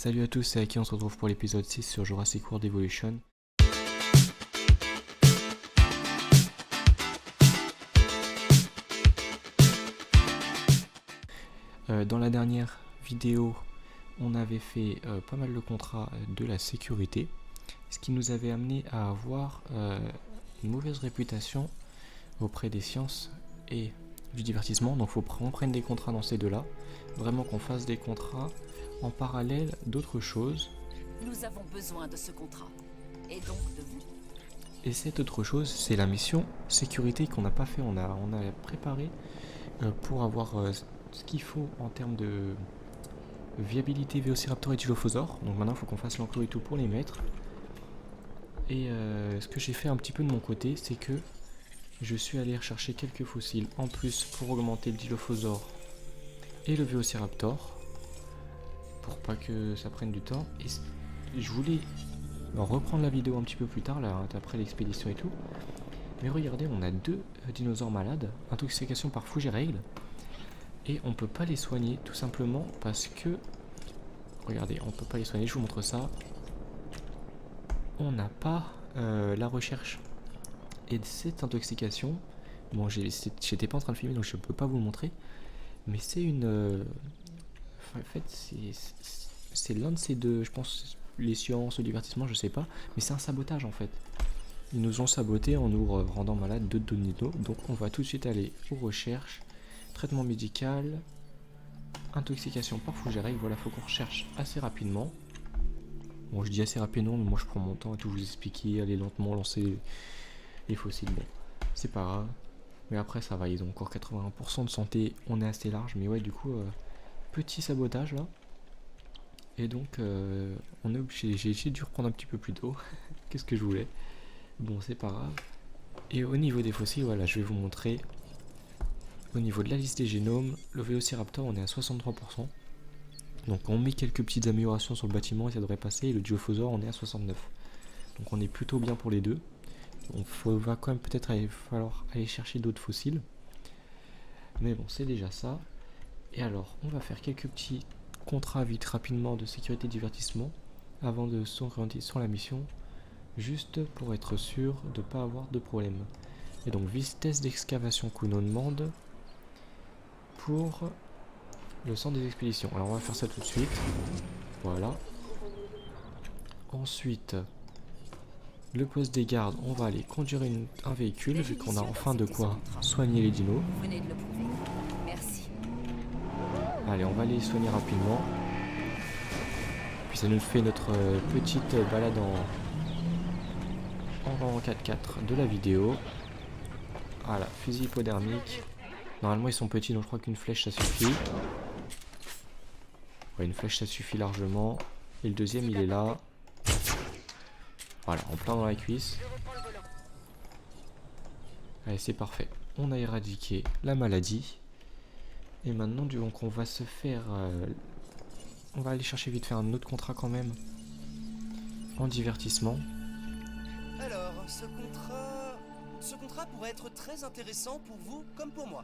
Salut à tous, c'est Aki, on se retrouve pour l'épisode 6 sur Jurassic World Evolution. Dans la dernière vidéo, on avait fait pas mal de contrats de la sécurité, ce qui nous avait amené à avoir une mauvaise réputation auprès des sciences et du divertissement. Donc il faut qu'on prenne des contrats dans ces deux-là, vraiment qu'on fasse des contrats en parallèle d'autres choses. Nous avons besoin de ce contrat, et donc de vous. Et cette autre chose, c'est la mission sécurité qu'on n'a pas fait. On a préparé pour avoir ce qu'il faut en termes de viabilité Velociraptor et Dilophosaure. Donc maintenant il faut qu'on fasse l'enclos et tout pour les mettre. Et ce que j'ai fait un petit peu de mon côté, c'est que je suis allé rechercher quelques fossiles en plus pour augmenter le Dilophosaure et le Velociraptor, pour pas que ça prenne du temps. Et je voulais reprendre la vidéo un petit peu plus tard, là, après l'expédition et tout. Mais regardez, on a deux dinosaures malades, intoxication par Fougeraigle, et on peut pas les soigner tout simplement parce que, regardez, on peut pas les soigner, je vous montre ça. On n'a pas la recherche. Et cette intoxication, bon, j'étais pas en train de filmer donc je peux pas vous le montrer, mais c'est une en fait c'est l'un de ces deux, je pense, les sciences, le divertissement, je sais pas, mais c'est un sabotage en fait. Ils nous ont saboté en nous rendant malades de Donino, donc on va tout de suite aller aux recherches, traitement médical, intoxication par Fougeraigle. Voilà, faut qu'on recherche assez rapidement. Bon, je dis assez rapidement, mais moi je prends mon temps à tout vous expliquer, aller lentement lancer les fossiles. Bon, c'est pas grave, mais après ça va, ils ont encore 81% de santé, on est assez large, mais ouais, du coup, petit sabotage là. Et donc, on est obligé, j'ai dû reprendre un petit peu plus tôt. Qu'est-ce que je voulais? Bon, c'est pas grave. Et au niveau des fossiles, voilà, je vais vous montrer. Au niveau de la liste des génomes, le Velociraptor, on est à 63%. Donc, on met quelques petites améliorations sur le bâtiment et ça devrait passer. Et le Dilophosaure, on est à 69%. Donc, on est plutôt bien pour les deux. On va quand même peut-être falloir aller chercher d'autres fossiles. Mais bon, c'est déjà ça. Et alors, on va faire quelques petits contrats vite rapidement de sécurité et divertissement avant de s'orienter sur la mission, juste pour être sûr de ne pas avoir de problème. Et donc vitesse d'excavation qu'on nous demande pour le centre des expéditions. Alors on va faire ça tout de suite. Voilà. Ensuite, le poste des gardes, on va aller conduire un véhicule vu qu'on a enfin de quoi soigner les dinos. Vous venez de le prouver. Merci. Allez, on va aller les soigner rapidement. Puis ça nous fait notre petite balade en 4x4 de la vidéo. Voilà, fusil hypodermique. Normalement ils sont petits, donc je crois qu'une flèche ça suffit. Ouais, une flèche ça suffit largement. Et le deuxième il est là. Voilà, en plein dans la cuisse. Allez, c'est parfait. On a éradiqué la maladie. Et maintenant, donc on va se faire... on va aller chercher vite faire un autre contrat quand même. En divertissement. Alors, ce contrat pourrait être très intéressant pour vous comme pour moi.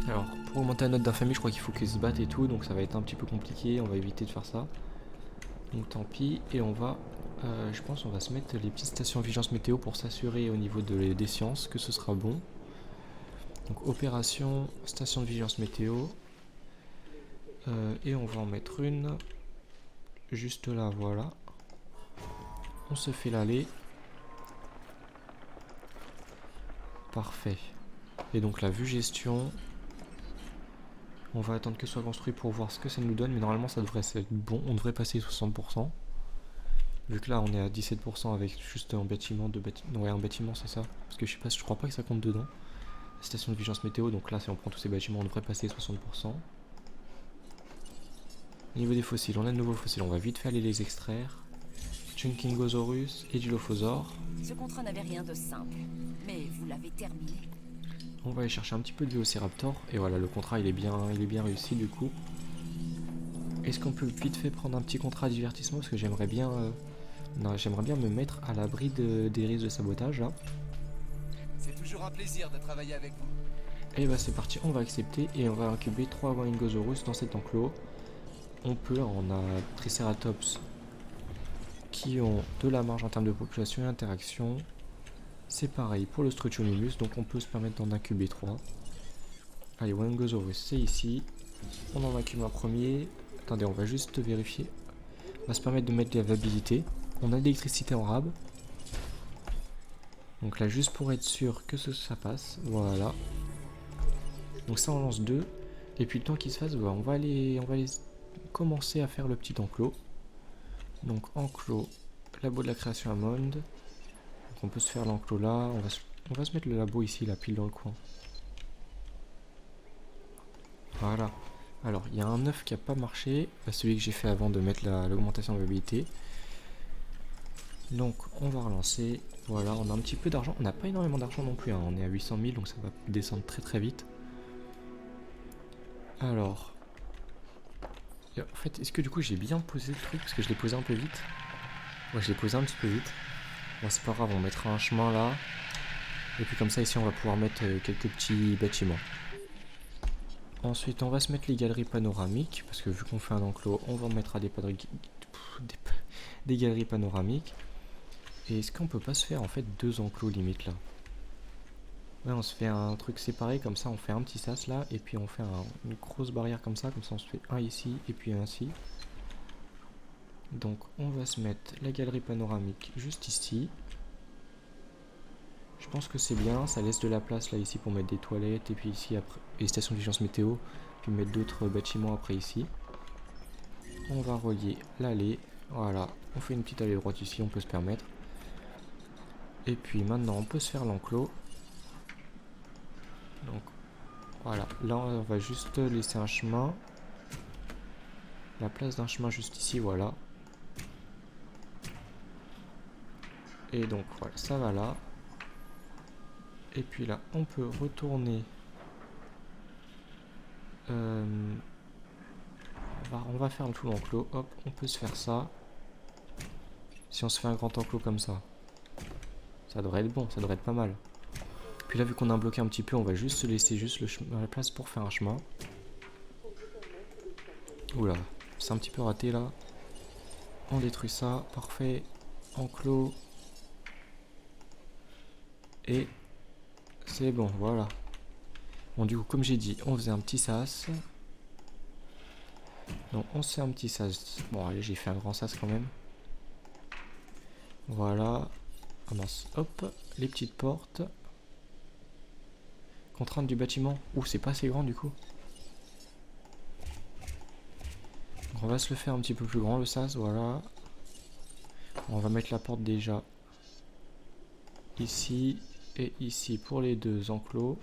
Alors, pour augmenter la note d'infamie, je crois qu'il faut qu'ils se battent et tout, donc ça va être un petit peu compliqué, on va éviter de faire ça. Donc tant pis, et on va, je pense on va se mettre les petites stations de vigilance météo pour s'assurer au niveau des sciences que ce sera bon. Donc opération, station de vigilance météo, et on va en mettre une juste là, voilà. On se fait l'aller. Parfait. Et donc la vue gestion, on va attendre que ce soit construit pour voir ce que ça nous donne, mais normalement ça devrait être bon, on devrait passer 60%. Vu que là on est à 17% avec juste un bâtiment, ouais, un bâtiment c'est ça, parce que je crois pas que ça compte dedans. Station de vigilance météo, donc là si on prend tous ces bâtiments on devrait passer 60%. Au niveau des fossiles, on a de nouveaux fossiles, on va vite fait aller les extraire. Chunkingosaurus et Dilophosaure. Ce contrat n'avait rien de simple, mais vous l'avez terminé. On va aller chercher un petit peu de Velociraptor. Et voilà, le contrat il est bien réussi du coup. Est-ce qu'on peut vite fait prendre un petit contrat de divertissement? Parce que j'aimerais bien me mettre à l'abri des risques de sabotage là. C'est toujours un plaisir de travailler avec vous. Et bah c'est parti, on va accepter et on va incuber 3 Wingosaurus dans cet enclos. on peut, on a Triceratops qui ont de la marge en termes de population et interaction. C'est pareil pour le Struthiomimus, donc on peut se permettre d'en incuber 3. Allez, Wangosaurus, c'est ici. On en incube un premier. Attendez, on va juste vérifier. On va se permettre de mettre la viabilité. On a l'électricité en rab. Donc là, juste pour être sûr que ça passe. Voilà. Donc ça, on lance 2. Et puis le temps qu'il se fasse, bah, on va aller commencer à faire le petit enclos. Donc enclos, labo de la création à monde. Donc on peut se faire l'enclos là. On va se mettre le labo ici, la pile dans le coin. Voilà. Alors, il y a un œuf qui n'a pas marché. Celui que j'ai fait avant de mettre l'augmentation de viabilité. Donc, on va relancer. Voilà, on a un petit peu d'argent. On n'a pas énormément d'argent non plus. Hein. On est à 800 000, donc ça va descendre très très vite. Alors. En fait, est-ce que du coup j'ai bien posé le truc? Parce que je l'ai posé un peu vite. Ouais, je l'ai posé un petit peu vite. Bon, c'est pas grave, on mettra un chemin là. Et puis comme ça, ici, on va pouvoir mettre quelques petits bâtiments. Ensuite, on va se mettre les galeries panoramiques. Parce que vu qu'on fait un enclos, on va mettre des galeries panoramiques. Et est-ce qu'on peut pas se faire en fait 2 enclos limite là? Ouais, on se fait un truc séparé comme ça, on fait un petit sas là, et puis on fait une grosse barrière comme ça on se fait un ici, et puis un ici. Donc on va se mettre la galerie panoramique juste ici. Je pense que c'est bien, ça laisse de la place là ici pour mettre des toilettes, et puis ici après, les stations de vigilance météo, puis mettre d'autres bâtiments après ici. On va relier l'allée, voilà, on fait une petite allée droite ici, on peut se permettre. Et puis maintenant on peut se faire l'enclos. Donc voilà, là on va juste laisser un chemin. La place d'un chemin juste ici, voilà. Et donc voilà, ça va là. Et puis là, on peut retourner. On va faire tout l'enclos. Hop, on peut se faire ça. Si on se fait un grand enclos comme ça. Ça devrait être bon, ça devrait être pas mal. Puis là, vu qu'on a bloqué un petit peu, on va juste se laisser juste la place pour faire un chemin. Oula, c'est un petit peu raté là. On détruit ça, parfait. Enclos. Et c'est bon, voilà. Bon, du coup, comme j'ai dit, on faisait un petit sas. Donc, on se fait un petit sas. Bon, allez, j'ai fait un grand sas quand même. Voilà. Ah mince, hop, les petites portes. Contrainte du bâtiment. Ouh, c'est pas assez grand du coup. Donc, on va se le faire un petit peu plus grand le sas, voilà. On va mettre la porte déjà ici et ici pour les 2 enclos.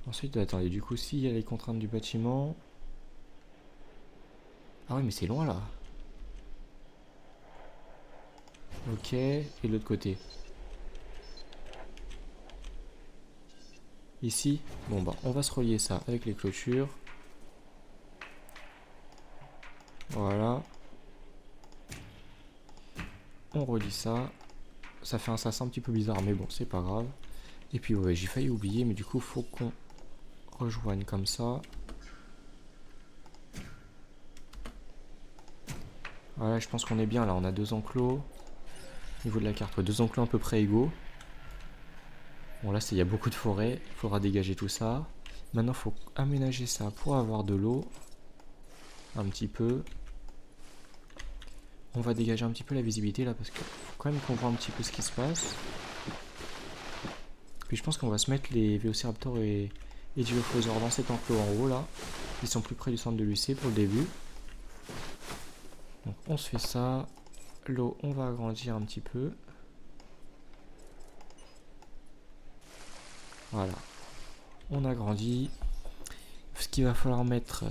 Ensuite, attendez, du coup, s'il y a les contraintes du bâtiment. Ah oui, mais c'est loin là. Ok, et de l'autre côté. Ici, bon bah, on va se relier ça avec les clôtures. Voilà. On relie ça. Ça fait un sas un petit peu bizarre, mais bon, c'est pas grave. Et puis ouais, j'ai failli oublier, mais du coup, faut qu'on rejoigne comme ça. Voilà, je pense qu'on est bien là. On a 2 enclos. Au niveau de la carte, ouais, 2 enclos à peu près égaux. Bon, là, il y a beaucoup de forêt. Il faudra dégager tout ça. Maintenant, il faut aménager ça pour avoir de l'eau. Un petit peu. On va dégager un petit peu la visibilité là parce qu'il faut quand même qu'on voit un petit peu ce qui se passe. Puis je pense qu'on va se mettre les Velociraptors et Dilophosaures dans cet enclos en haut là. Ils sont plus près du centre de l'UC pour le début. Donc on se fait ça. L'eau, on va agrandir un petit peu. Voilà. On agrandit. Ce qu'il va falloir mettre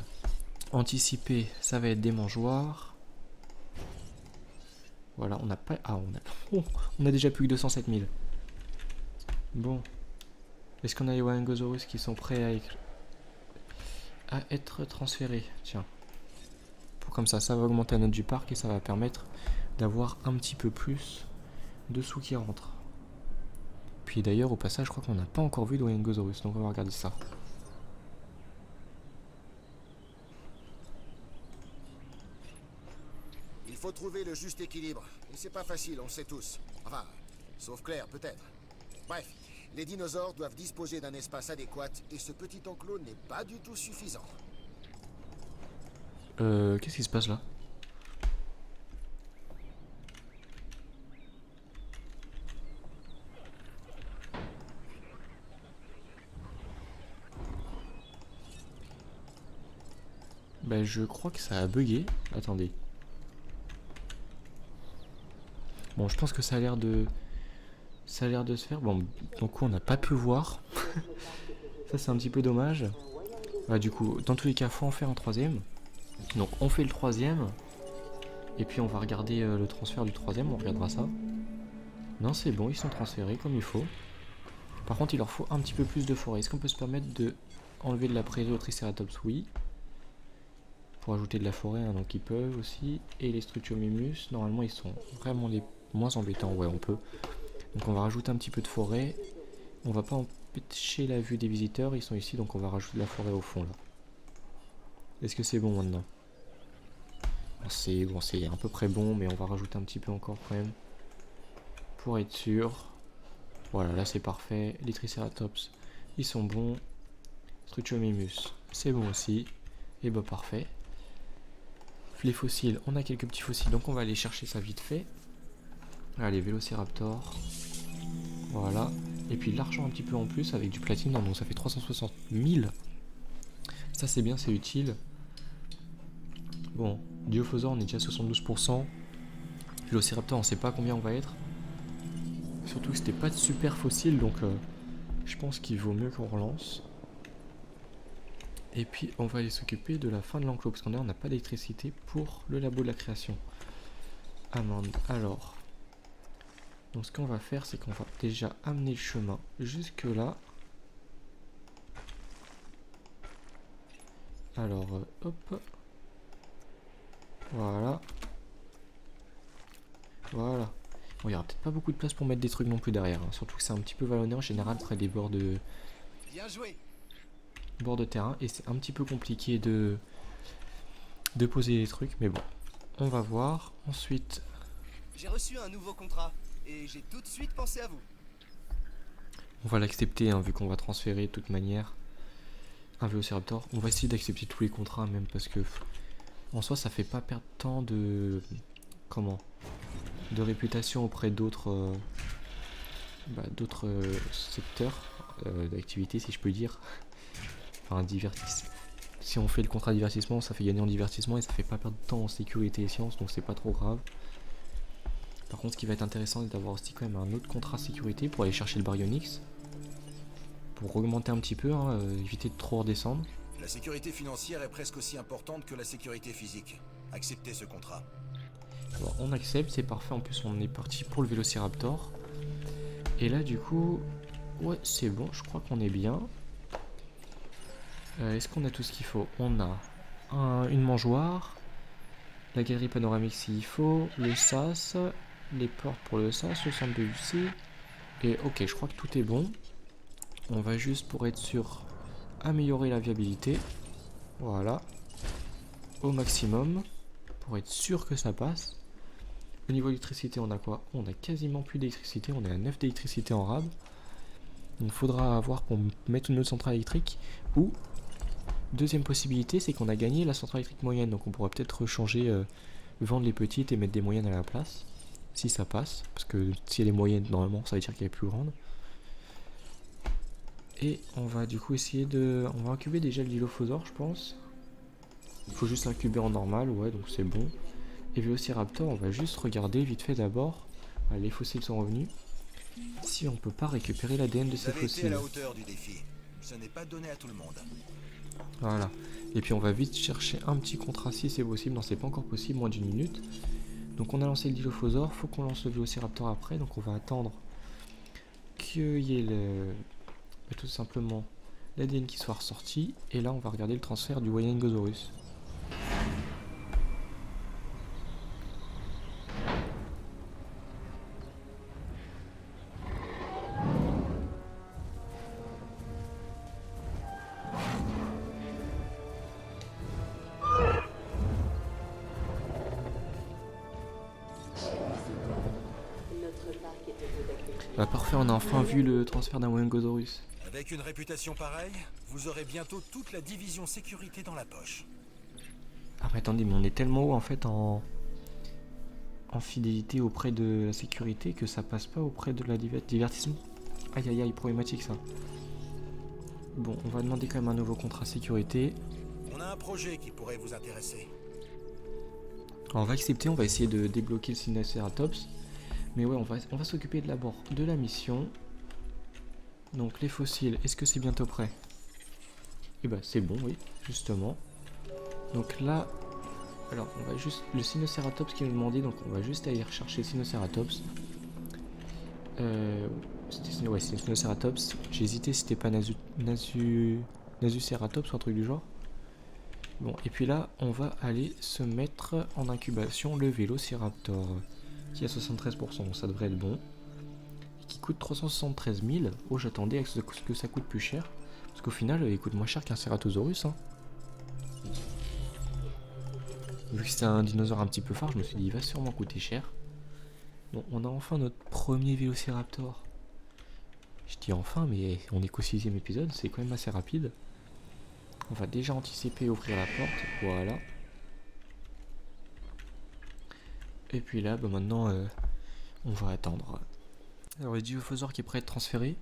anticipé, ça va être des mangeoires. Voilà, on n'a pas... Ah, on a déjà plus que 207 000. Bon. Est-ce qu'on a les Wangosaurus qui sont prêts à être transférés? Tiens. Comme ça va augmenter la note du parc et ça va permettre d'avoir un petit peu plus de sous qui rentrent. Puis d'ailleurs, au passage, je crois qu'on n'a pas encore vu de Wangosaurus, donc on va regarder ça. faut trouver le juste équilibre. Et c'est pas facile, on le sait tous. Enfin, sauf Claire, peut-être. Bref, les dinosaures doivent disposer d'un espace adéquat et ce petit enclos n'est pas du tout suffisant. Qu'est-ce qui se passe là? Bah je crois que ça a bugué. Attendez. Bon, je pense que ça a l'air de... Ça a l'air de se faire. Bon, donc on n'a pas pu voir. Ça c'est un petit peu dommage. Bah du coup, dans tous les cas, faut en faire un troisième. Donc on fait le troisième. Et puis on va regarder le transfert du troisième, on regardera ça. Non c'est bon, ils sont transférés comme il faut. Par contre il leur faut un petit peu plus de forêt. Est-ce qu'on peut se permettre de enlever de la prairie au Triceratops? Oui. Pour ajouter de la forêt, hein, donc ils peuvent aussi. Et les Struthiomimus, normalement ils sont vraiment les moins embêtants, ouais on peut. Donc on va rajouter un petit peu de forêt. On va pas empêcher la vue des visiteurs, ils sont ici donc on va rajouter de la forêt au fond là. Est-ce que c'est bon maintenant? C'est bon, c'est à peu près bon, mais on va rajouter un petit peu encore quand même. Pour être sûr. Voilà, là c'est parfait. Les Triceratops, ils sont bons. Struthiomimus, c'est bon aussi. Et bah parfait. Les fossiles, on a quelques petits fossiles, donc on va aller chercher ça vite fait. Allez, Vélociraptor. Voilà. Et puis l'argent un petit peu en plus avec du platine, donc ça fait 360 000. Ça c'est bien, c'est utile. Bon, Dilophosaure on est déjà à 72%. Vélociraptor on sait pas combien on va être. Surtout que c'était pas de super fossile, donc je pense qu'il vaut mieux qu'on relance. Et puis on va aller s'occuper de la fin de l'enclos, parce qu'on n'a pas d'électricité pour le labo de la création. Amande, alors. Donc ce qu'on va faire, c'est qu'on va déjà amener le chemin jusque là. Alors, hop. Voilà. Voilà. Bon, il n'y aura peut-être pas beaucoup de place pour mettre des trucs non plus derrière, hein. Surtout que c'est un petit peu vallonné en général près des bords de... Bien joué. Bord de terrain. Et c'est un petit peu compliqué de poser les trucs. Mais bon, on va voir. Ensuite... J'ai reçu un nouveau contrat et j'ai tout de suite pensé à vous. On va l'accepter, hein, vu qu'on va transférer de toute manière un Vélociraptor. On va essayer d'accepter tous les contrats même parce que en soi ça fait pas perdre tant de... Comment? De réputation auprès d'autres secteurs d'activité, si je peux dire. Enfin, si on fait le contrat divertissement, ça fait gagner en divertissement et ça fait pas perdre de temps en sécurité et sciences, donc c'est pas trop grave. Par contre, ce qui va être intéressant, c'est d'avoir aussi quand même un autre contrat sécurité pour aller chercher le Baryonyx. Pour augmenter un petit peu, hein, éviter de trop redescendre. La sécurité financière est presque aussi importante que la sécurité physique. Acceptez ce contrat. Alors, on accepte, c'est parfait. En plus, on est parti pour le Vélociraptor. Et là, du coup, ouais, c'est bon. Je crois qu'on est bien. Est-ce qu'on a tout ce qu'il faut? On a une mangeoire, la galerie panoramique s'il faut, le sas, les portes pour le sas, le centre de UC. Et ok, je crois que tout est bon. On va juste, pour être sûr, améliorer la viabilité. Voilà. Au maximum. Pour être sûr que ça passe. Au niveau d'électricité, on a quoi? On a quasiment plus d'électricité. On est à 9 d'électricité en rab. Il faudra avoir pour mettre une autre centrale électrique. Ou, deuxième possibilité, c'est qu'on a gagné la centrale électrique moyenne. Donc on pourra peut-être changer, vendre les petites et mettre des moyennes à la place. Si ça passe. Parce que si elle est moyenne, normalement, ça veut dire qu'elle est plus grande. Et on va du coup essayer de... On va incuber déjà le Dilophosaure, je pense. Il faut juste incuber en normal, ouais, donc c'est bon. Et Vélociraptor, on va juste regarder vite fait d'abord. Les fossiles sont revenus. Si on peut pas récupérer l'ADN de ces Vous avez été à fossiles. la hauteur du défi. Ce n'est pas donné à tout le monde. Voilà. Et puis on va vite chercher un petit contrat si c'est possible. Non, c'est pas encore possible, moins d'une minute. Donc on a lancé le Dilophosaure, faut qu'on lance le Vélociraptor après. Donc on va attendre qu'il y ait tout simplement l'ADN qui soit ressorti. Et là on va regarder le transfert du Waynegosaurus. Bah parfait, on a enfin vu le transfert d'un Wengosaurus. Avec une réputation pareille, vous aurez bientôt toute la division sécurité dans la poche. Ah mais attendez, mais on est tellement haut en fait en fidélité auprès de la sécurité que ça passe pas auprès de la divertissement. Aïe aïe aïe, problématique ça. Bon, on va demander quand même un nouveau contrat sécurité. On a un projet qui pourrait vous intéresser. Alors, on va accepter, on va essayer de débloquer le Sinoceratops. Mais ouais, on va s'occuper d'abord de la mission. Donc les fossiles, est-ce que c'est bientôt prêt? Eh bah c'est bon, oui, justement. Donc là, alors on va juste... Le Sinoceratops qui nous demandait, donc on va juste aller rechercher le Sinoceratops. Ouais, c'est Sinoceratops. J'ai hésité si c'était pas Nasuceratops ou un truc du genre. Bon, et puis là, on va aller se mettre en incubation le Vélociraptor, qui a 73%, ça devrait être bon. Et qui coûte 373 000. Oh, j'attendais à ce que ça coûte plus cher. Parce qu'au final, il coûte moins cher qu'un Ceratosaurus. Hein. Vu que c'est un dinosaure un petit peu phare, je me suis dit, il va sûrement coûter cher. Bon, on a enfin notre premier Vélociraptor. Je dis enfin, mais on est qu'au 6ème épisode, c'est quand même assez rapide. On va déjà anticiper ouvrir la porte, voilà. Et puis là, bah maintenant, on va attendre. Alors le Dilophosaure qui est prêt à être transféré.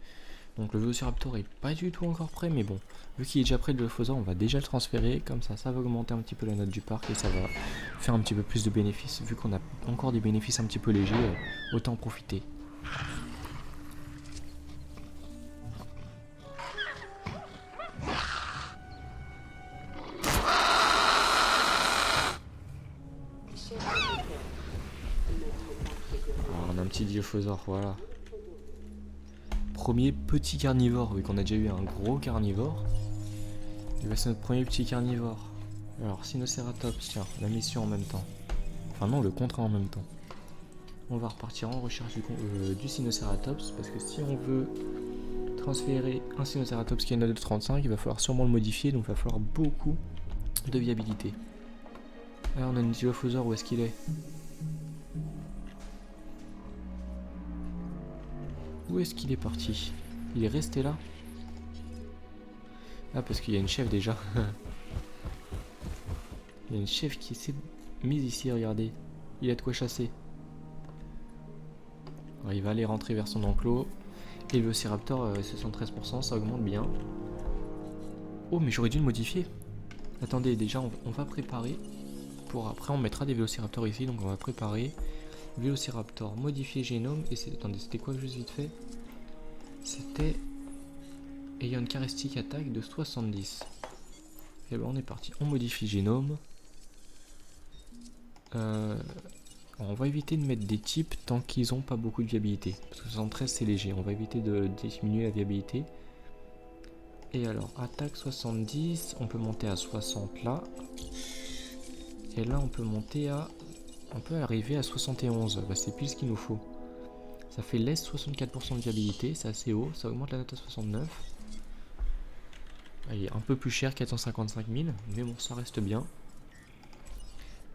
Donc le Vélociraptor est pas du tout encore prêt, mais bon, vu qu'il est déjà prêt le Dilophosaure, on va déjà le transférer. Comme ça va augmenter un petit peu la note du parc et ça va faire un petit peu plus de bénéfices. Vu qu'on a encore des bénéfices un petit peu légers, autant en profiter. Alors, on a un petit Dilophosaure, voilà. Premier petit carnivore, vu qu'on a déjà eu un gros carnivore. Et bah c'est notre premier petit carnivore. Alors Sinoceratops, tiens, la mission en même temps. Enfin non, le contrat en même temps. On va repartir en recherche du Sinoceratops, parce que si on veut transférer un Sinoceratops qui a une note de 35, il va falloir sûrement le modifier, donc il va falloir beaucoup de viabilité. Alors on a une Dilophosaure, où est-ce qu'il est? Où est-ce qu'il est parti? Il est resté là? Ah, parce qu'il y a une chef déjà. Il y a une chef qui s'est mise ici, regardez. Il a de quoi chasser. Alors, il va aller rentrer vers son enclos. Et le Vélociraptor, 73%, ça augmente bien. Oh, mais j'aurais dû le modifier. Attendez, déjà, on va préparer. Pour après, on mettra des Vélociraptors ici. Donc, on va préparer. Vélociraptor, modifier génome. Et c'est... Attendez, c'était quoi juste vite fait? C'était... ayant une charistique attaque de 70. Et ben on est parti. On modifie génome. On va éviter de mettre des types tant qu'ils n'ont pas beaucoup de viabilité. Parce que 73 c'est léger. On va éviter de diminuer la viabilité. Et alors, attaque 70. On peut monter à 60 là. Et là on peut monter à... on peut arriver à 71. Bah, c'est pile ce qu'il nous faut. Ça fait laisse 64% de viabilité. C'est assez haut. Ça augmente la note à 69. Il est un peu plus cher, 455 000. Mais bon, ça reste bien.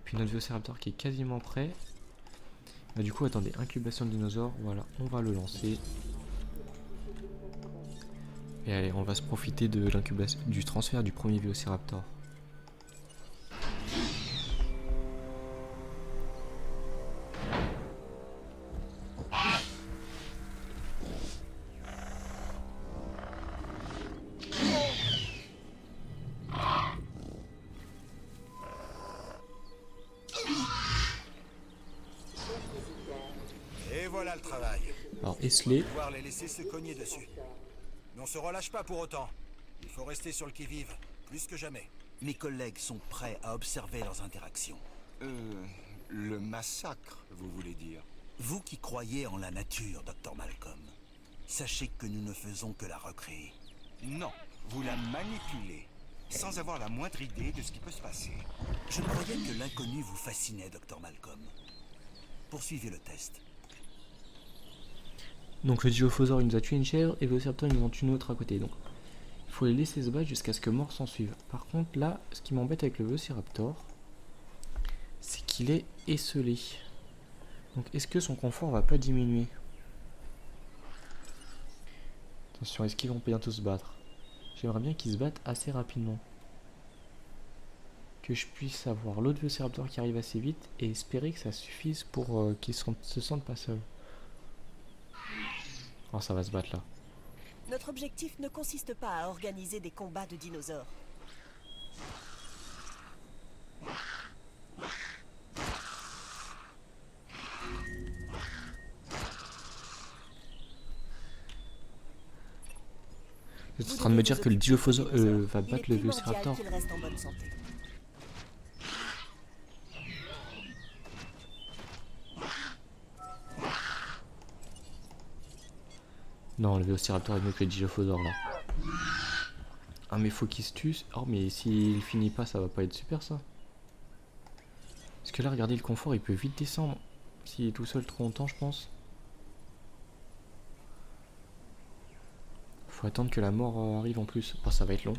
Puis notre Vélociraptor qui est quasiment prêt. Bah, du coup, attendez. Incubation de dinosaures. Voilà, on va le lancer. Et allez, on va se profiter de l'incubation, du transfert du premier Vélociraptor. Et voilà le travail. Alors, Esley. Pouvoir les laisser se cogner dessus. Mais on se relâche pas pour autant. Il faut rester sur le qui-vive, plus que jamais. Mes collègues sont prêts à observer leurs interactions. Le massacre, vous voulez dire? Vous qui croyez en la nature, Dr. Malcolm, sachez que nous ne faisons que la recréer. Non, vous la manipulez, sans avoir la moindre idée de ce qui peut se passer. Je croyais que l'inconnu vous fascinait, Dr. Malcolm. Poursuivez le test. Donc le Dilophosaure il nous a tué une chèvre et le Vélociraptor il nous en tue une autre à côté. Donc il faut les laisser se battre jusqu'à ce que mort s'en suive. Par contre là, ce qui m'embête avec le Vélociraptor, c'est qu'il est esselé. Donc est-ce que son confort va pas diminuer? Attention, est-ce qu'ils vont bientôt se battre? J'aimerais bien qu'ils se battent assez rapidement. Que je puisse avoir l'autre Velociraptor qui arrive assez vite et espérer que ça suffise pour qu'ils se sentent pas seuls. Oh, ça va se battre là. Notre objectif ne consiste pas à organiser des combats de dinosaures. Vous êtes en train de me dire que le Dilophosaure va battre le Il est primordial Velociraptor? qu'il reste en bonne santé. Non, le Velociraptor est mieux que le Dilophosaure là. Ah mais faut qu'il se tue. Oh mais s'il finit pas, ça va pas être super ça. Parce que là, regardez le confort, il peut vite descendre. S'il est tout seul trop longtemps, je pense. Faut attendre que la mort arrive en plus. Oh, ça va être long.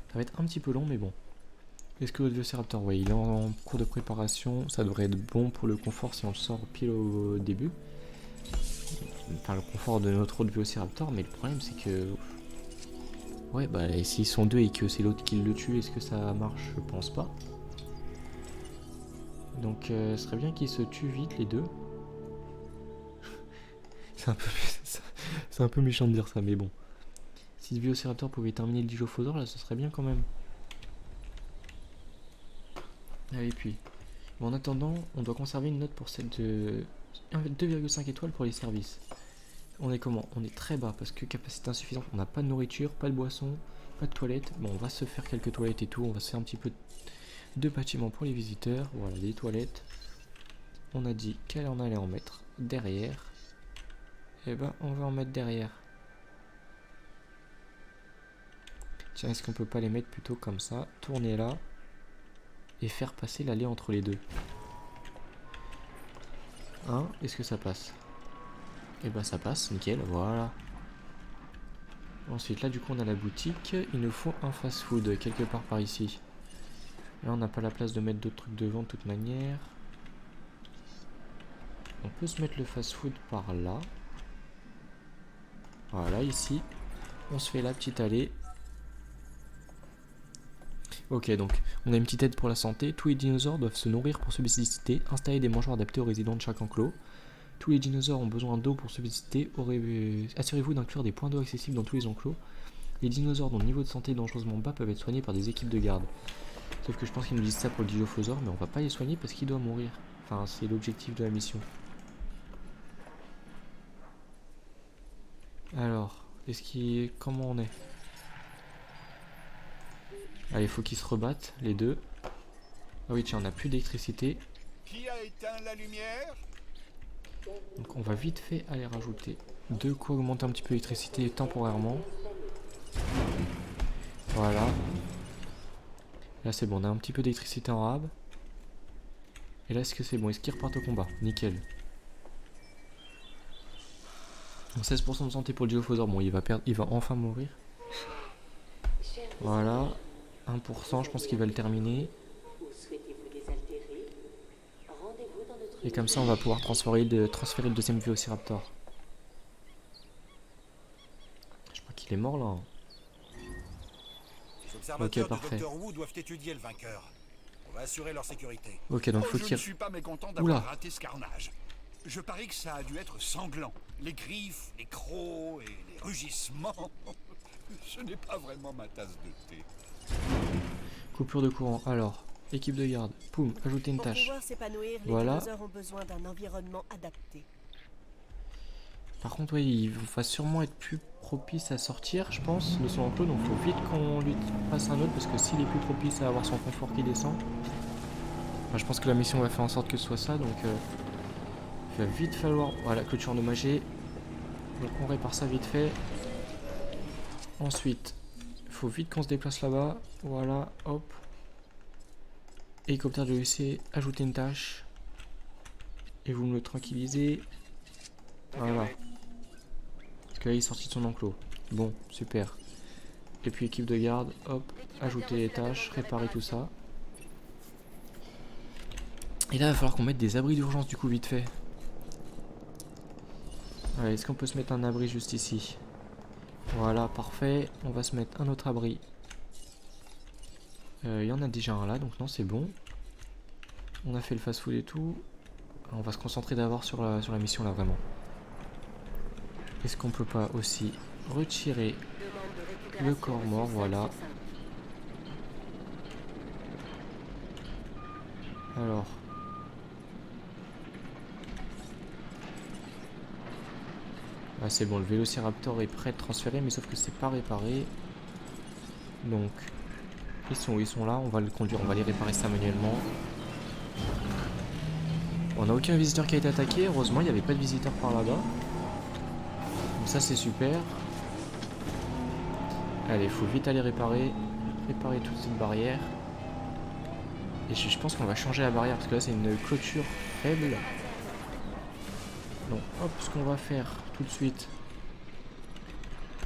Ça va être un petit peu long, mais bon. Est-ce que le Velociraptor, ouais, il est en cours de préparation. Ça devrait être bon pour le confort si on le sort pile au début. Enfin, le confort de notre autre Velociraptor, mais le problème c'est que... Ouais, bah s'ils sont deux et que c'est l'autre qui le tue, est-ce que ça marche? Je pense pas. Donc, ce serait bien qu'ils se tuent vite les deux. C'est un peu méchant de dire ça, mais bon. Si le Velociraptor pouvait terminer le Dilophosaure, là, ce serait bien quand même. Allez, puis. Bon, en attendant, on doit conserver une note pour celle de 2,5 étoiles pour les services. On est comment? On est très bas parce que capacité insuffisante. On n'a pas de nourriture, pas de boisson, pas de toilettes. Bon, on va se faire quelques toilettes et tout. On va se faire un petit peu de bâtiments pour les visiteurs. Voilà, des toilettes. On a dit qu'elle en allait en mettre derrière. Et ben, on va en mettre derrière. Tiens, est-ce qu'on peut pas les mettre plutôt comme ça? Tourner là. Et faire passer l'allée entre les deux. Hein? Est-ce que ça passe? Et bah ça passe, nickel, voilà. Ensuite là du coup on a la boutique. Il nous faut un fast food quelque part par ici. Là on n'a pas la place de mettre d'autres trucs devant de toute manière. On peut se mettre le fast food par là. Voilà, ici. On se fait la petite allée. Ok, donc on a une petite aide pour la santé. Tous les dinosaures doivent se nourrir pour subsister. Installer des mangeoires adaptés aux résidents de chaque enclos. Tous les dinosaures ont besoin d'eau pour subsister. Assurez-vous d'inclure des points d'eau accessibles dans tous les enclos. Les dinosaures dont le niveau de santé est dangereusement bas peuvent être soignés par des équipes de garde. Sauf que je pense qu'ils nous disent ça pour le Dilophosaure, mais on va pas les soigner parce qu'il doit mourir. Enfin, c'est l'objectif de la mission. Alors, comment on est? Allez, faut qu'ils se rebattent, les deux. Ah oui, tiens, on n'a plus d'électricité. Qui a éteint la lumière? Donc on va vite fait aller rajouter deux coups, augmenter un petit peu l'électricité temporairement. Voilà. Là c'est bon, on a un petit peu d'électricité en rab. Et là est-ce que c'est bon? Est-ce qu'ils repartent au combat? Nickel. Donc 16% de santé pour le Dilophosaure. Bon, il va enfin mourir. Voilà. 1%, je pense qu'il va le terminer. Et comme ça on va pouvoir transférer le deuxième Velociraptor. Je crois qu'il est mort là. Les observateurs parfait. du Dr. Wu doivent étudier le vainqueur. On va assurer leur sécurité. Ok, donc faut Je qu'il... ne suis pas mécontent Oula. d'avoir raté ce carnage. Je parie que ça a dû être sanglant. Les griffes, les crocs et les rugissements. Ce n'est pas vraiment ma tasse de thé. Coupure de courant. Alors, équipe de garde. Poum, ajouter une Pour tâche. pouvoir s'épanouir, les Voilà. dinosaures ont besoin d'un environnement adapté. Par contre, oui, il va sûrement être plus propice à sortir, je pense, de son enclos. Donc, faut vite qu'on lui passe un autre parce que s'il est plus propice à avoir son confort qui descend, enfin, je pense que la mission va faire en sorte que ce soit ça. Donc, il va vite falloir. Voilà, clôture endommagée. Donc, on répare ça vite fait. Ensuite, il faut vite qu'on se déplace là-bas. Voilà, hop. Hélicoptère de l'EC, ajouter une tâche. Et vous me le tranquillisez. Voilà. Parce que là il est sorti de son enclos. Bon, super. Et puis équipe de garde, hop, ajouter les tâches, réparer tout ça. Et là il va falloir qu'on mette des abris d'urgence du coup vite fait. Allez, est-ce qu'on peut se mettre un abri juste ici? Voilà, parfait. On va se mettre un autre abri. Il y en a déjà un là, donc non, c'est bon. On a fait le fast-food et tout. On va se concentrer d'abord sur la mission là, vraiment. Est-ce qu'on peut pas aussi retirer le corps mort, voilà. Alors. Ah, c'est bon, le Vélociraptor est prêt à transférer, mais sauf que c'est pas réparé. Donc, ils sont là, on va le conduire, on va les réparer ça manuellement. On n'a aucun visiteur qui a été attaqué, heureusement, il n'y avait pas de visiteur par là-bas. Donc ça, c'est super. Allez, il faut vite aller réparer toute cette barrière. Et je pense qu'on va changer la barrière, parce que là, c'est une clôture faible. Donc, hop, ce qu'on va faire tout de suite,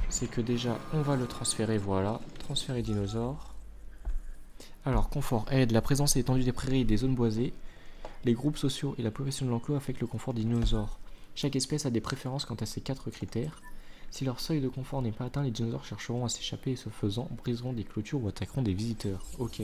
c'est que déjà, on va le transférer, voilà. Transférer dinosaure. Alors, confort aide. La présence et l'étendue des prairies et des zones boisées. Les groupes sociaux et la population de l'enclos affectent le confort des dinosaures. Chaque espèce a des préférences quant à ces 4 critères. Si leur seuil de confort n'est pas atteint, les dinosaures chercheront à s'échapper et ce faisant, briseront des clôtures ou attaqueront des visiteurs. Ok.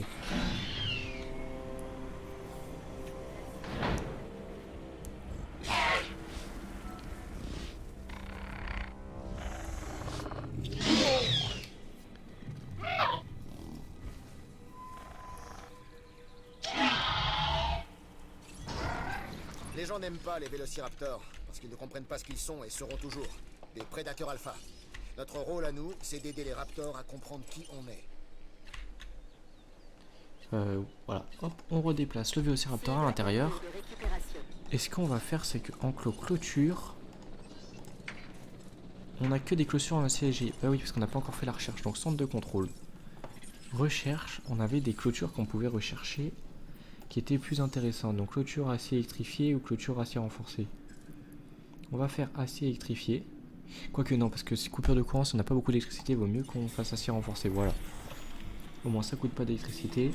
Les gens n'aiment pas les vélociraptors, parce qu'ils ne comprennent pas ce qu'ils sont et seront toujours. Des prédateurs alpha. Notre rôle à nous, c'est d'aider les raptors à comprendre qui on est. Voilà, hop, on redéplace le Vélociraptor à l'intérieur. Et ce qu'on va faire, c'est qu'en clôture, on n'a que des clôtures en acier léger. Bah oui, parce qu'on n'a pas encore fait la recherche. Donc centre de contrôle. Recherche, on avait des clôtures qu'on pouvait rechercher qui étaient plus intéressantes. Donc clôture acier électrifié ou clôture acier renforcé. On va faire acier électrifié. Quoique non, parce que si coupure de courant, si on n'a pas beaucoup d'électricité, il vaut mieux qu'on fasse acier renforcé. Voilà. Au moins ça coûte pas d'électricité.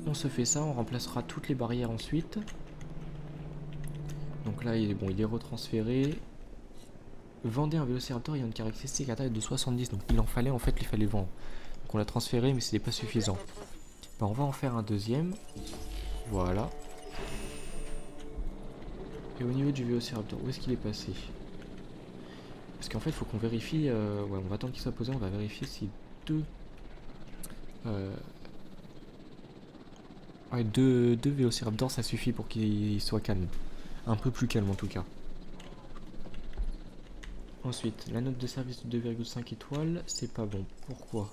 On se fait ça, on remplacera toutes les barrières ensuite. Donc là, il est retransféré. Vendez un Vélociraptor, il y a une caractéristique à taille de 70. Donc il en fallait, en fait, il fallait vendre. Donc on l'a transféré, mais c'était pas suffisant. Ben, on va en faire un deuxième. Voilà. Et au niveau du Vélociraptor, où est-ce qu'il est passé? Parce qu'en fait, il faut qu'on vérifie. Ouais, on va attendre qu'il soit posé, on va vérifier si deux Vélociraptors ça suffit pour qu'il soit calme. Un peu plus calme en tout cas. Ensuite, la note de service de 2,5 étoiles, c'est pas bon. Pourquoi?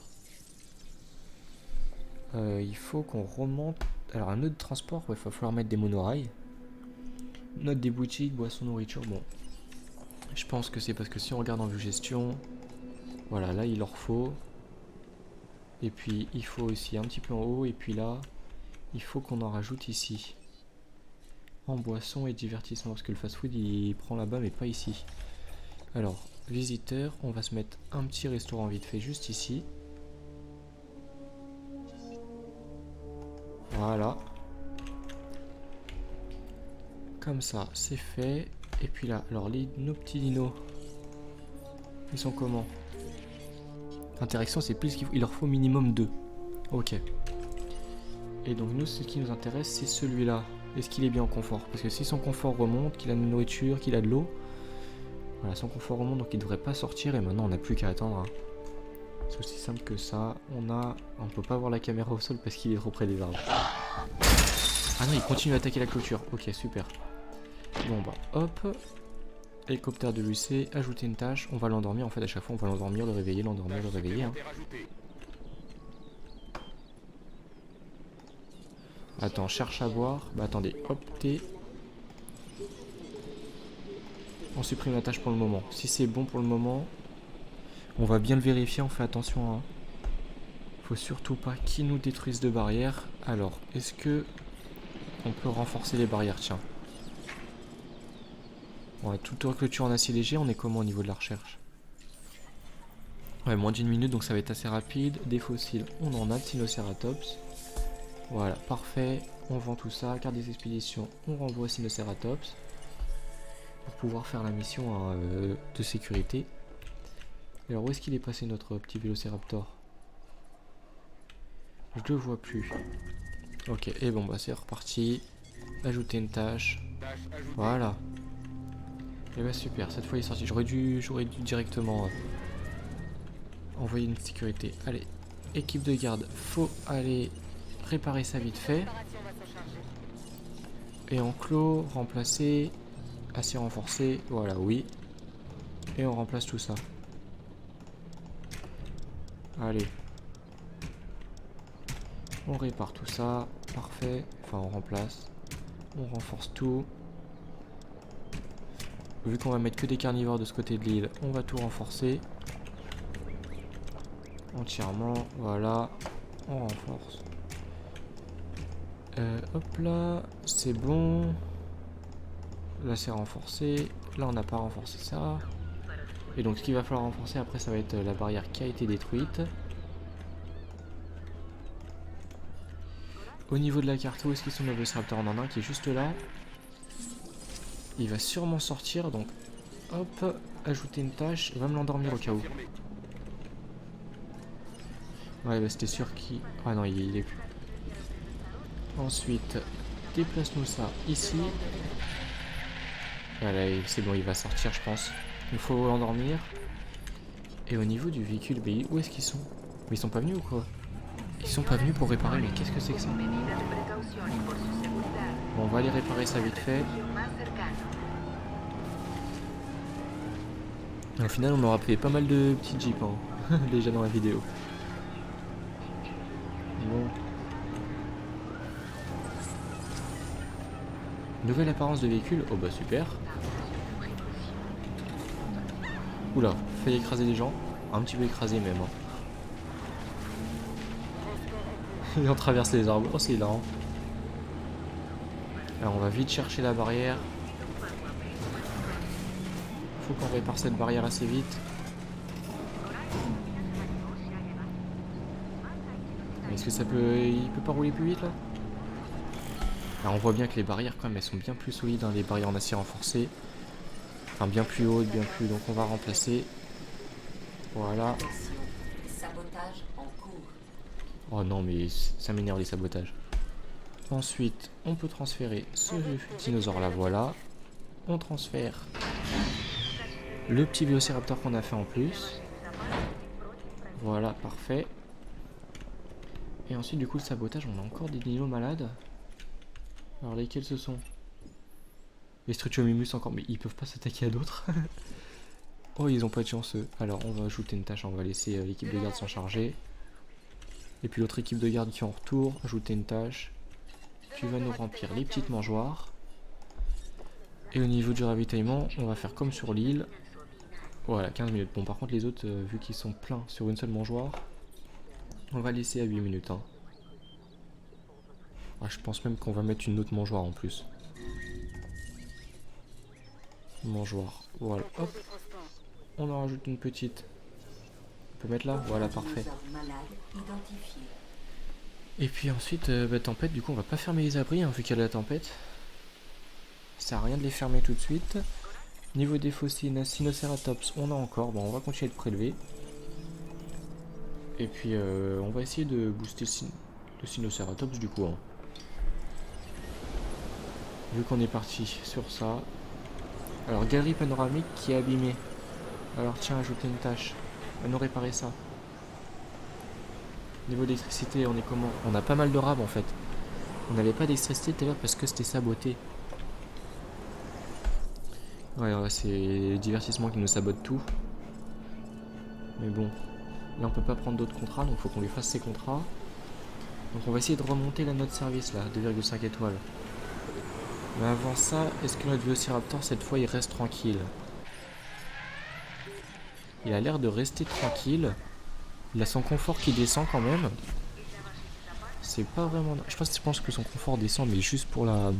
Il faut qu'on remonte. Alors, un nœud de transport, il va falloir mettre des monorails. Note des boutiques, boissons, nourriture. Bon, je pense que c'est parce que si on regarde en vue gestion, voilà, là il leur faut. Et puis il faut aussi un petit peu en haut. Et puis là, il faut qu'on en rajoute ici. En boisson et divertissement. Parce que le fast-food il prend là-bas, mais pas ici. Alors, visiteurs, on va se mettre un petit restaurant vite fait juste ici. Voilà. Comme ça, c'est fait. Et puis là, alors nos petits dinos, ils sont comment? Interaction, c'est plus qu'il faut. Il leur faut minimum 2. Ok. Et donc nous, ce qui nous intéresse, c'est celui-là. Est-ce qu'il est bien en confort? Parce que si son confort remonte, qu'il a de la nourriture, qu'il a de l'eau, voilà, son confort remonte, donc il devrait pas sortir. Et maintenant, on n'a plus qu'à attendre. Hein. C'est aussi simple que ça. On peut pas voir la caméra au sol parce qu'il est trop près des arbres. Ah non, il continue à attaquer la clôture. Ok, super. Bon bah, hop. Hélicoptère de l'UC, ajouter une tâche. On va l'endormir. En fait, à chaque fois, on va l'endormir, le réveiller, l'endormir, le réveiller. Hein. Attends, cherche à boire. Bah attendez, hop, T. On supprime la tâche pour le moment. Si c'est bon pour le moment, on va bien le vérifier, on fait attention. Hein. Faut surtout pas qu'ils nous détruisent de barrières. Alors, est-ce que on peut renforcer les barrières? Tiens. On a toute clôture en acier léger. On est comment au niveau de la recherche? Ouais, moins d'1 minute, donc ça va être assez rapide. Des fossiles, on en a. Sinnoceratops. Voilà, parfait. On vend tout ça. Carte des expéditions, on renvoie Sinnoceratops. Pour pouvoir faire la mission de sécurité. Alors où est-ce qu'il est passé notre petit Vélociraptor? Je le vois plus. Ok, et bon bah c'est reparti. Ajouter une tâche. Voilà. Et bah super, cette fois il est sorti. J'aurais dû directement envoyer une sécurité. Allez, équipe de garde, faut aller réparer ça vite fait. Et enclos, remplacer, acier renforcé, voilà, oui. Et on remplace tout ça. Allez. On répare tout ça, parfait. Enfin, on remplace. On renforce tout. Vu qu'on va mettre que des carnivores de ce côté de l'île, on va tout renforcer. Entièrement, voilà. On renforce. Hop là, c'est bon. Là c'est renforcé. Là on n'a pas renforcé ça. Et donc ce qu'il va falloir renforcer après, ça va être la barrière qui a été détruite. Au niveau de la carte, où est-ce qu'ils sont nos Vélociraptors? On en a un qui est juste là. Il va sûrement sortir, donc hop, ajouter une tâche. Il va me l'endormir au cas où. Ouais, bah c'était sûr qu'il... Ah non, il est plus. Ensuite, déplace-nous ça ici. Voilà, c'est bon, il va sortir, je pense. Il faut l'endormir. Et au niveau du véhicule, bah, où est-ce qu'ils sont? Mais ils sont pas venus ou quoi? Ils sont pas venus pour réparer, mais qu'est-ce que c'est que ça? Bon, on va aller réparer ça vite fait. Et au final, on aura fait pas mal de petits jeeps, hein, déjà dans la vidéo. Bon. Nouvelle apparence de véhicule, oh bah super. Oula, failli écraser des gens, un petit peu écrasé même. Hein. Et on traverse les arbres, oh c'est hilarant. Alors on va vite chercher la barrière. Faut qu'on répare cette barrière assez vite. Est-ce que ça peut... Il peut pas rouler plus vite là? Alors on voit bien que les barrières quand même elles sont bien plus solides, hein, les barrières en acier renforcé. Enfin bien plus hautes, bien plus... Donc on va remplacer. Voilà. Sabotage en cours. Oh non mais ça m'énerve les sabotages. Ensuite on peut transférer ce dinosaure là, voilà. On transfère le petit Vélociraptor qu'on a fait en plus. Voilà, parfait. Et ensuite du coup le sabotage, on a encore des dinos malades. Alors lesquels ce sont? Les Struthiomimus encore, mais ils peuvent pas s'attaquer à d'autres. Oh ils ont pas de chance eux. Alors on va ajouter une tâche, on va laisser l'équipe de garde s'en charger. Et puis l'autre équipe de garde qui est en retour, ajouter une tâche. Tu vas nous remplir les petites mangeoires. Et au niveau du ravitaillement, on va faire comme sur l'île. Voilà, 15 minutes. Bon par contre les autres, vu qu'ils sont pleins sur une seule mangeoire, on va laisser à 8 minutes. Hein. Ah, je pense même qu'on va mettre une autre mangeoire en plus. Mangeoire, voilà, hop. On en rajoute une petite. On peut mettre là, voilà, parfait. Et puis ensuite, tempête, du coup on va pas fermer les abris hein, vu qu'il y a la tempête. Ça sert à rien de les fermer tout de suite. Niveau des fossiles, Sinoceratops, on a encore, bon on va continuer de prélever. Et puis on va essayer de booster le Sinoceratops du coup. Hein. Vu qu'on est parti sur ça. Alors galerie panoramique qui est abîmée. Alors tiens, ajouter une tâche. Va nous réparer ça. Niveau d'électricité, on est comment? On a pas mal de rames en fait. On n'avait pas d'électricité tout à l'heure parce que c'était saboté. Ouais, c'est les divertissements qui nous sabotent tout. Mais bon. Là on peut pas prendre d'autres contrats, donc il faut qu'on lui fasse ses contrats. Donc on va essayer de remonter la note service là, 2,5 étoiles. Mais avant ça, est-ce que notre Vélociraptor cette fois il reste tranquille? Il a l'air de rester tranquille. Il a son confort qui descend quand même. C'est pas vraiment... Je pense que son confort descend mais juste pour la...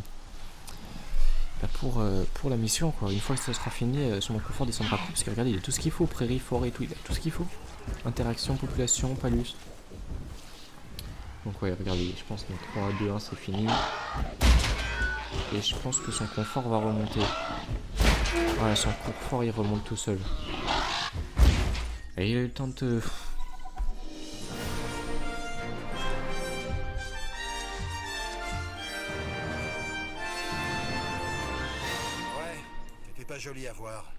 pour la mission quoi. Une fois que ça sera fini, son confort descendra plus. Parce que regardez, il a tout ce qu'il faut. Prairie, forêt, tout. Il a tout ce qu'il faut. Interaction, population, palus. Donc ouais, regardez, je pense que 3, 2, 1 c'est fini. Et je pense que son confort va remonter. Voilà, son confort il remonte tout seul. Et il a eu le temps de... Ouais, t'étais pas joli à voir.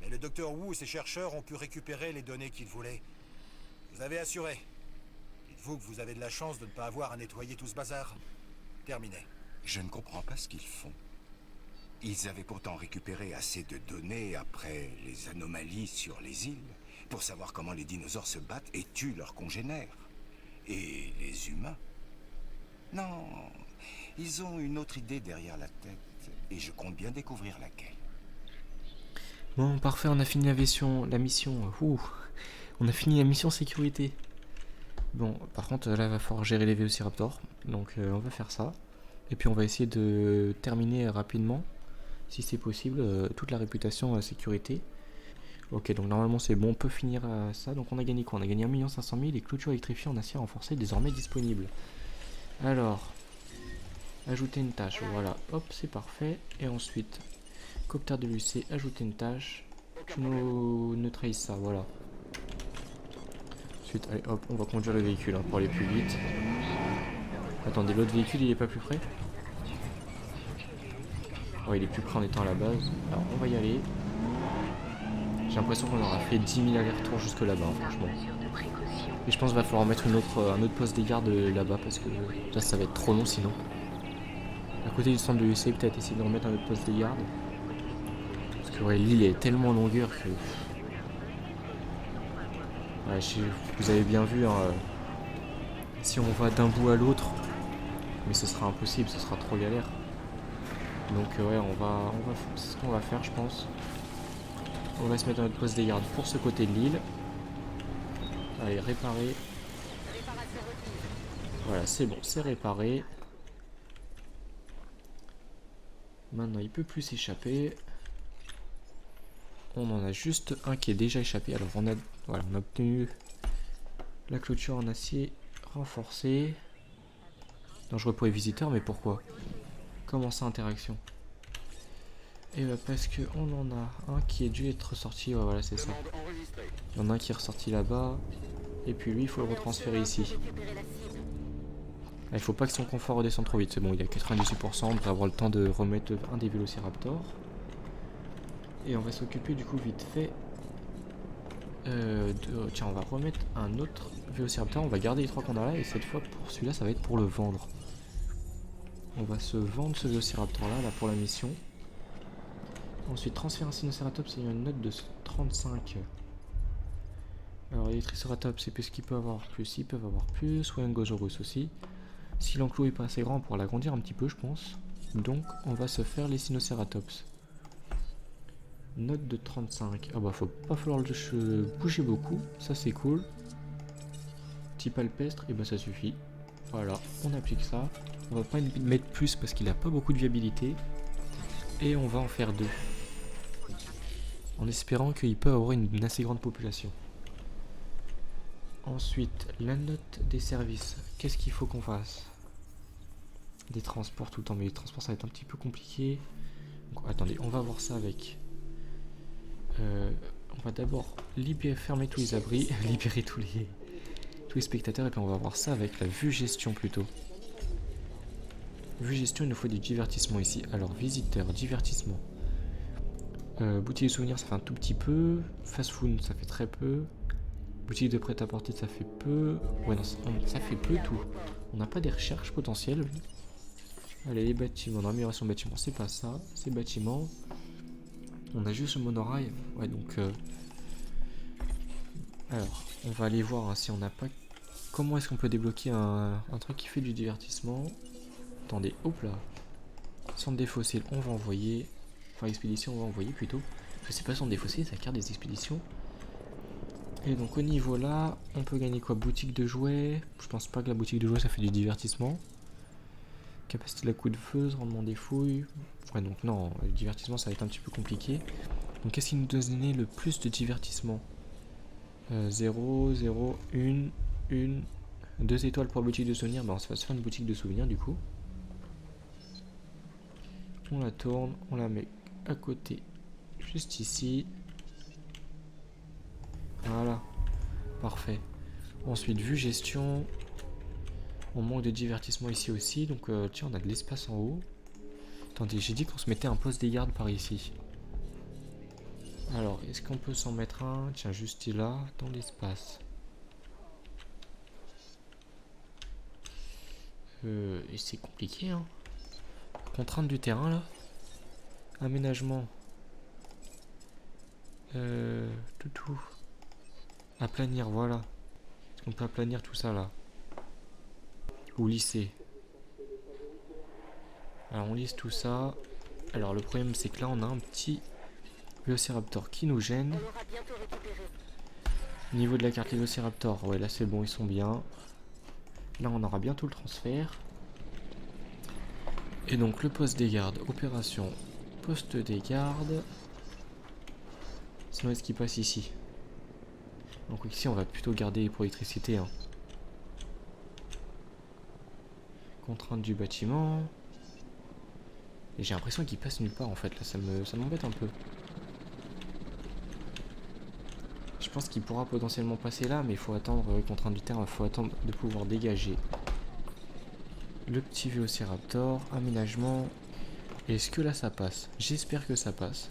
Mais le docteur Wu et ses chercheurs ont pu récupérer les données qu'ils voulaient. Vous avez assuré. Dites-vous que vous avez de la chance de ne pas avoir à nettoyer tout ce bazar. Terminé. Je ne comprends pas ce qu'ils font. Ils avaient pourtant récupéré assez de données après les anomalies sur les îles pour savoir comment les dinosaures se battent et tuent leurs congénères. Et les humains. Non, ils ont une autre idée derrière la tête et je compte bien découvrir laquelle. Bon, parfait, on a fini la mission. Ouh, on a fini la mission sécurité. Bon, par contre, là, il va falloir gérer les Vélociraptors. Donc, on va faire ça. Et puis, on va essayer de terminer rapidement, si c'est possible, toute la réputation sécurité. Ok, donc normalement, c'est bon, on peut finir ça. Donc, on a gagné quoi? On a gagné 1 500 000 et clôture électrifiée en acier renforcé désormais disponible. Alors, ajouter une tâche. Voilà, hop, c'est parfait. Et ensuite, coptère de l'UC, ajouter une tâche. Je neutralise ça, voilà. Ensuite, allez, hop, on va conduire le véhicule pour aller plus vite. Attendez, l'autre véhicule, il est pas plus près? Oh, il est plus près en étant à la base. Alors, on va y aller. J'ai l'impression qu'on aura fait 10 000 allers-retours jusque là-bas, franchement. Et je pense qu'il va falloir mettre un autre poste des gardes là-bas, parce que là, ça va être trop long sinon. À côté du centre de l'UC, peut-être essayer de remettre un autre poste des gardes. Parce que ouais, l'île est tellement en longueur que... Ouais, vous avez bien vu, hein, si on va d'un bout à l'autre, mais ce sera impossible, ce sera trop galère. Donc ouais, c'est ce qu'on va faire, je pense. On va se mettre à notre poste des gardes pour ce côté de l'île. Allez, réparer. Voilà, c'est bon, c'est réparé. Maintenant, il peut plus s'échapper. On en a juste un qui est déjà échappé. Alors, on a obtenu la clôture en acier renforcée. Dangereux pour les visiteurs, mais pourquoi? Comment ça, interaction? Et bah parce que on en a un qui est dû être sorti. Ouais, voilà, c'est ça. Il y en a un qui est ressorti là-bas. Et puis lui, il faut le retransférer ici. Il faut pas que son confort redescende trop vite. C'est bon, il y a 98%. On devrait avoir le temps de remettre un des Vélociraptors. Et on va s'occuper du coup vite fait. Tiens, on va remettre un autre Vélociraptor. On va garder les 3 qu'on a là. Et cette fois, pour celui-là, ça va être pour le vendre. On va se vendre ce Vélociraptor là pour la mission. Ensuite, transférer un Sinnoceratops ayant une note de 35. Alors, les Triceratops, c'est plus qu'ils peuvent avoir plus. Ils peuvent avoir plus. Ou un Gojorus aussi. Si l'enclos est pas assez grand pour l'agrandir un petit peu, je pense. Donc, on va se faire les Sinnoceratops. Note de 35. Ah bah, faut pas falloir le bouger beaucoup. Ça, c'est cool. Type alpestre, et bah, ça suffit. Voilà, on applique ça. On va pas mettre plus parce qu'il a pas beaucoup de viabilité. Et on va en faire 2. En espérant qu'il peut avoir une assez grande population. Ensuite, la note des services. Qu'est-ce qu'il faut qu'on fasse? Des transports tout le temps, mais les transports ça va être un petit peu compliqué. Donc, attendez, on va voir ça avec... on va d'abord fermer tous les abris, libérer tous les spectateurs, et puis on va voir ça avec la vue gestion plutôt. Vue gestion, il nous faut du divertissement ici. Alors, visiteurs, divertissement. Boutique de souvenirs, ça fait un tout petit peu. Fast food, ça fait très peu. Boutique de prêt-à-porter, ça fait peu. Ouais, non, ça fait peu tout. On n'a pas des recherches potentielles. Allez, les bâtiments, dans l'amélioration bâtiment, c'est pas ça. C'est bâtiment. On a juste le monorail. Ouais, donc... Alors, on va aller voir hein, si on n'a pas... Comment est-ce qu'on peut débloquer un truc qui fait du divertissement? Attendez, hop là. Centre des fossiles, on va envoyer. Enfin, expédition, on va envoyer plutôt. Je sais pas, centre des fossiles, ça carte des expéditions. Et donc, au niveau là, on peut gagner quoi? Boutique de jouets. Je pense pas que la boutique de jouets, ça fait du divertissement. Capacité de la coudefeuse, rendement des fouilles. Ouais, donc non, le divertissement, ça va être un petit peu compliqué. Donc, qu'est-ce qui nous donne le plus de divertissement? 0, 0, 1, 2 étoiles pour la boutique de souvenirs. Bah, on va se faire une boutique de souvenirs du coup. On la tourne, on la met à côté, juste ici. Voilà. Parfait. Ensuite, vue gestion. On manque de divertissement ici aussi. Donc, tiens, on a de l'espace en haut. Attendez, j'ai dit qu'on se mettait un poste des gardes par ici. Alors, est-ce qu'on peut s'en mettre un? Tiens, juste là, dans l'espace. Et c'est compliqué, hein. Contrainte du terrain, là. Aménagement. Tout. Aplanir, voilà. Est-ce qu'on peut aplanir tout ça, là? Ou lisser? Alors, on lisse tout ça. Alors, le problème, c'est que là, on a un petit Vélociraptor qui nous gêne. Niveau de la carte Vélociraptor, ouais, là, c'est bon, ils sont bien. Là, on aura bientôt le transfert. Et donc, le poste des gardes, opération, poste des gardes. Sinon, est-ce qu'il passe ici? Donc, ici, on va plutôt garder pour l'électricité. Hein. Contrainte du bâtiment. Et j'ai l'impression qu'il passe nulle part, en fait. Là, ça m'embête un peu. Je pense qu'il pourra potentiellement passer là, mais il faut attendre, contrainte du terrain, il faut attendre de pouvoir dégager le petit Vélociraptor, aménagement. Est-ce que là ça passe? J'espère que ça passe.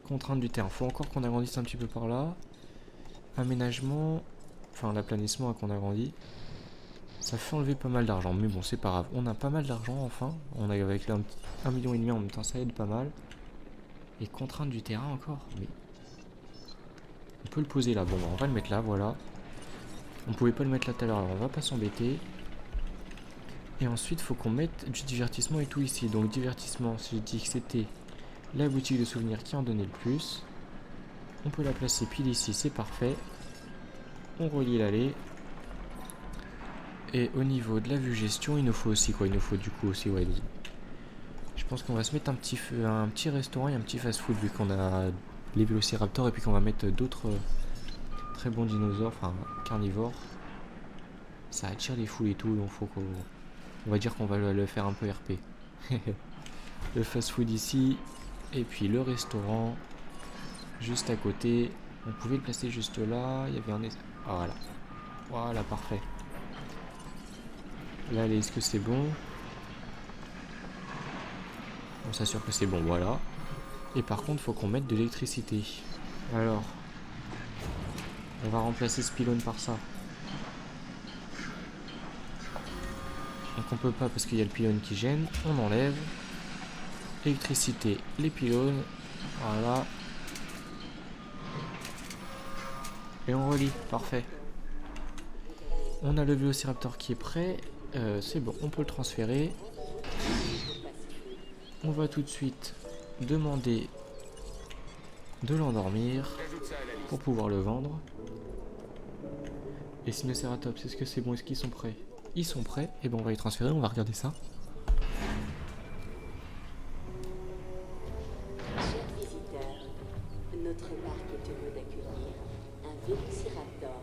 Contrainte du terrain, faut encore qu'on agrandisse un petit peu par là. Aménagement, enfin l'aplanissement qu'on agrandit. Ça fait enlever pas mal d'argent, mais bon c'est pas grave. On a pas mal d'argent enfin. On a avec là 1,5 million en même temps, ça aide pas mal. Et contrainte du terrain encore, mais on peut le poser là. Bon, on va le mettre là, voilà. On pouvait pas le mettre là tout à l'heure, alors on va pas s'embêter. Et ensuite, faut qu'on mette du divertissement et tout ici. Donc divertissement, j'ai dit que c'était la boutique de souvenirs qui en donnait le plus. On peut la placer pile ici, c'est parfait. On relie l'allée. Et au niveau de la vue gestion, il nous faut aussi quoi? Il nous faut du coup aussi, ouais. Je pense qu'on va se mettre un petit restaurant et un petit fast-food vu qu'on a les Vélociraptors et puis qu'on va mettre d'autres très bons dinosaures, enfin carnivores. Ça attire les foules et tout, donc faut qu'on... On va dire qu'on va le faire un peu RP. Le fast-food ici, et puis le restaurant juste à côté. On pouvait le placer juste là, il y avait un... Ah, voilà, parfait. Là, allez, est-ce que c'est bon? On s'assure que c'est bon, voilà. Et par contre, faut qu'on mette de l'électricité. Alors, on va remplacer ce pylône par ça. Donc on peut pas parce qu'il y a le pylône qui gêne. On enlève. Électricité, les pylônes. Voilà. Et on relie, parfait. On a le Vélociraptor qui est prêt. C'est bon, on peut le transférer. On va tout de suite demander de l'endormir pour pouvoir le vendre. Et Sinoceratops, est-ce que c'est bon? Est-ce qu'ils sont prêts? Ils sont prêts. Et ben on va les transférer, on va regarder ça. Chers visiteurs, notre parc est heureux d'accueillir un Vélociraptor.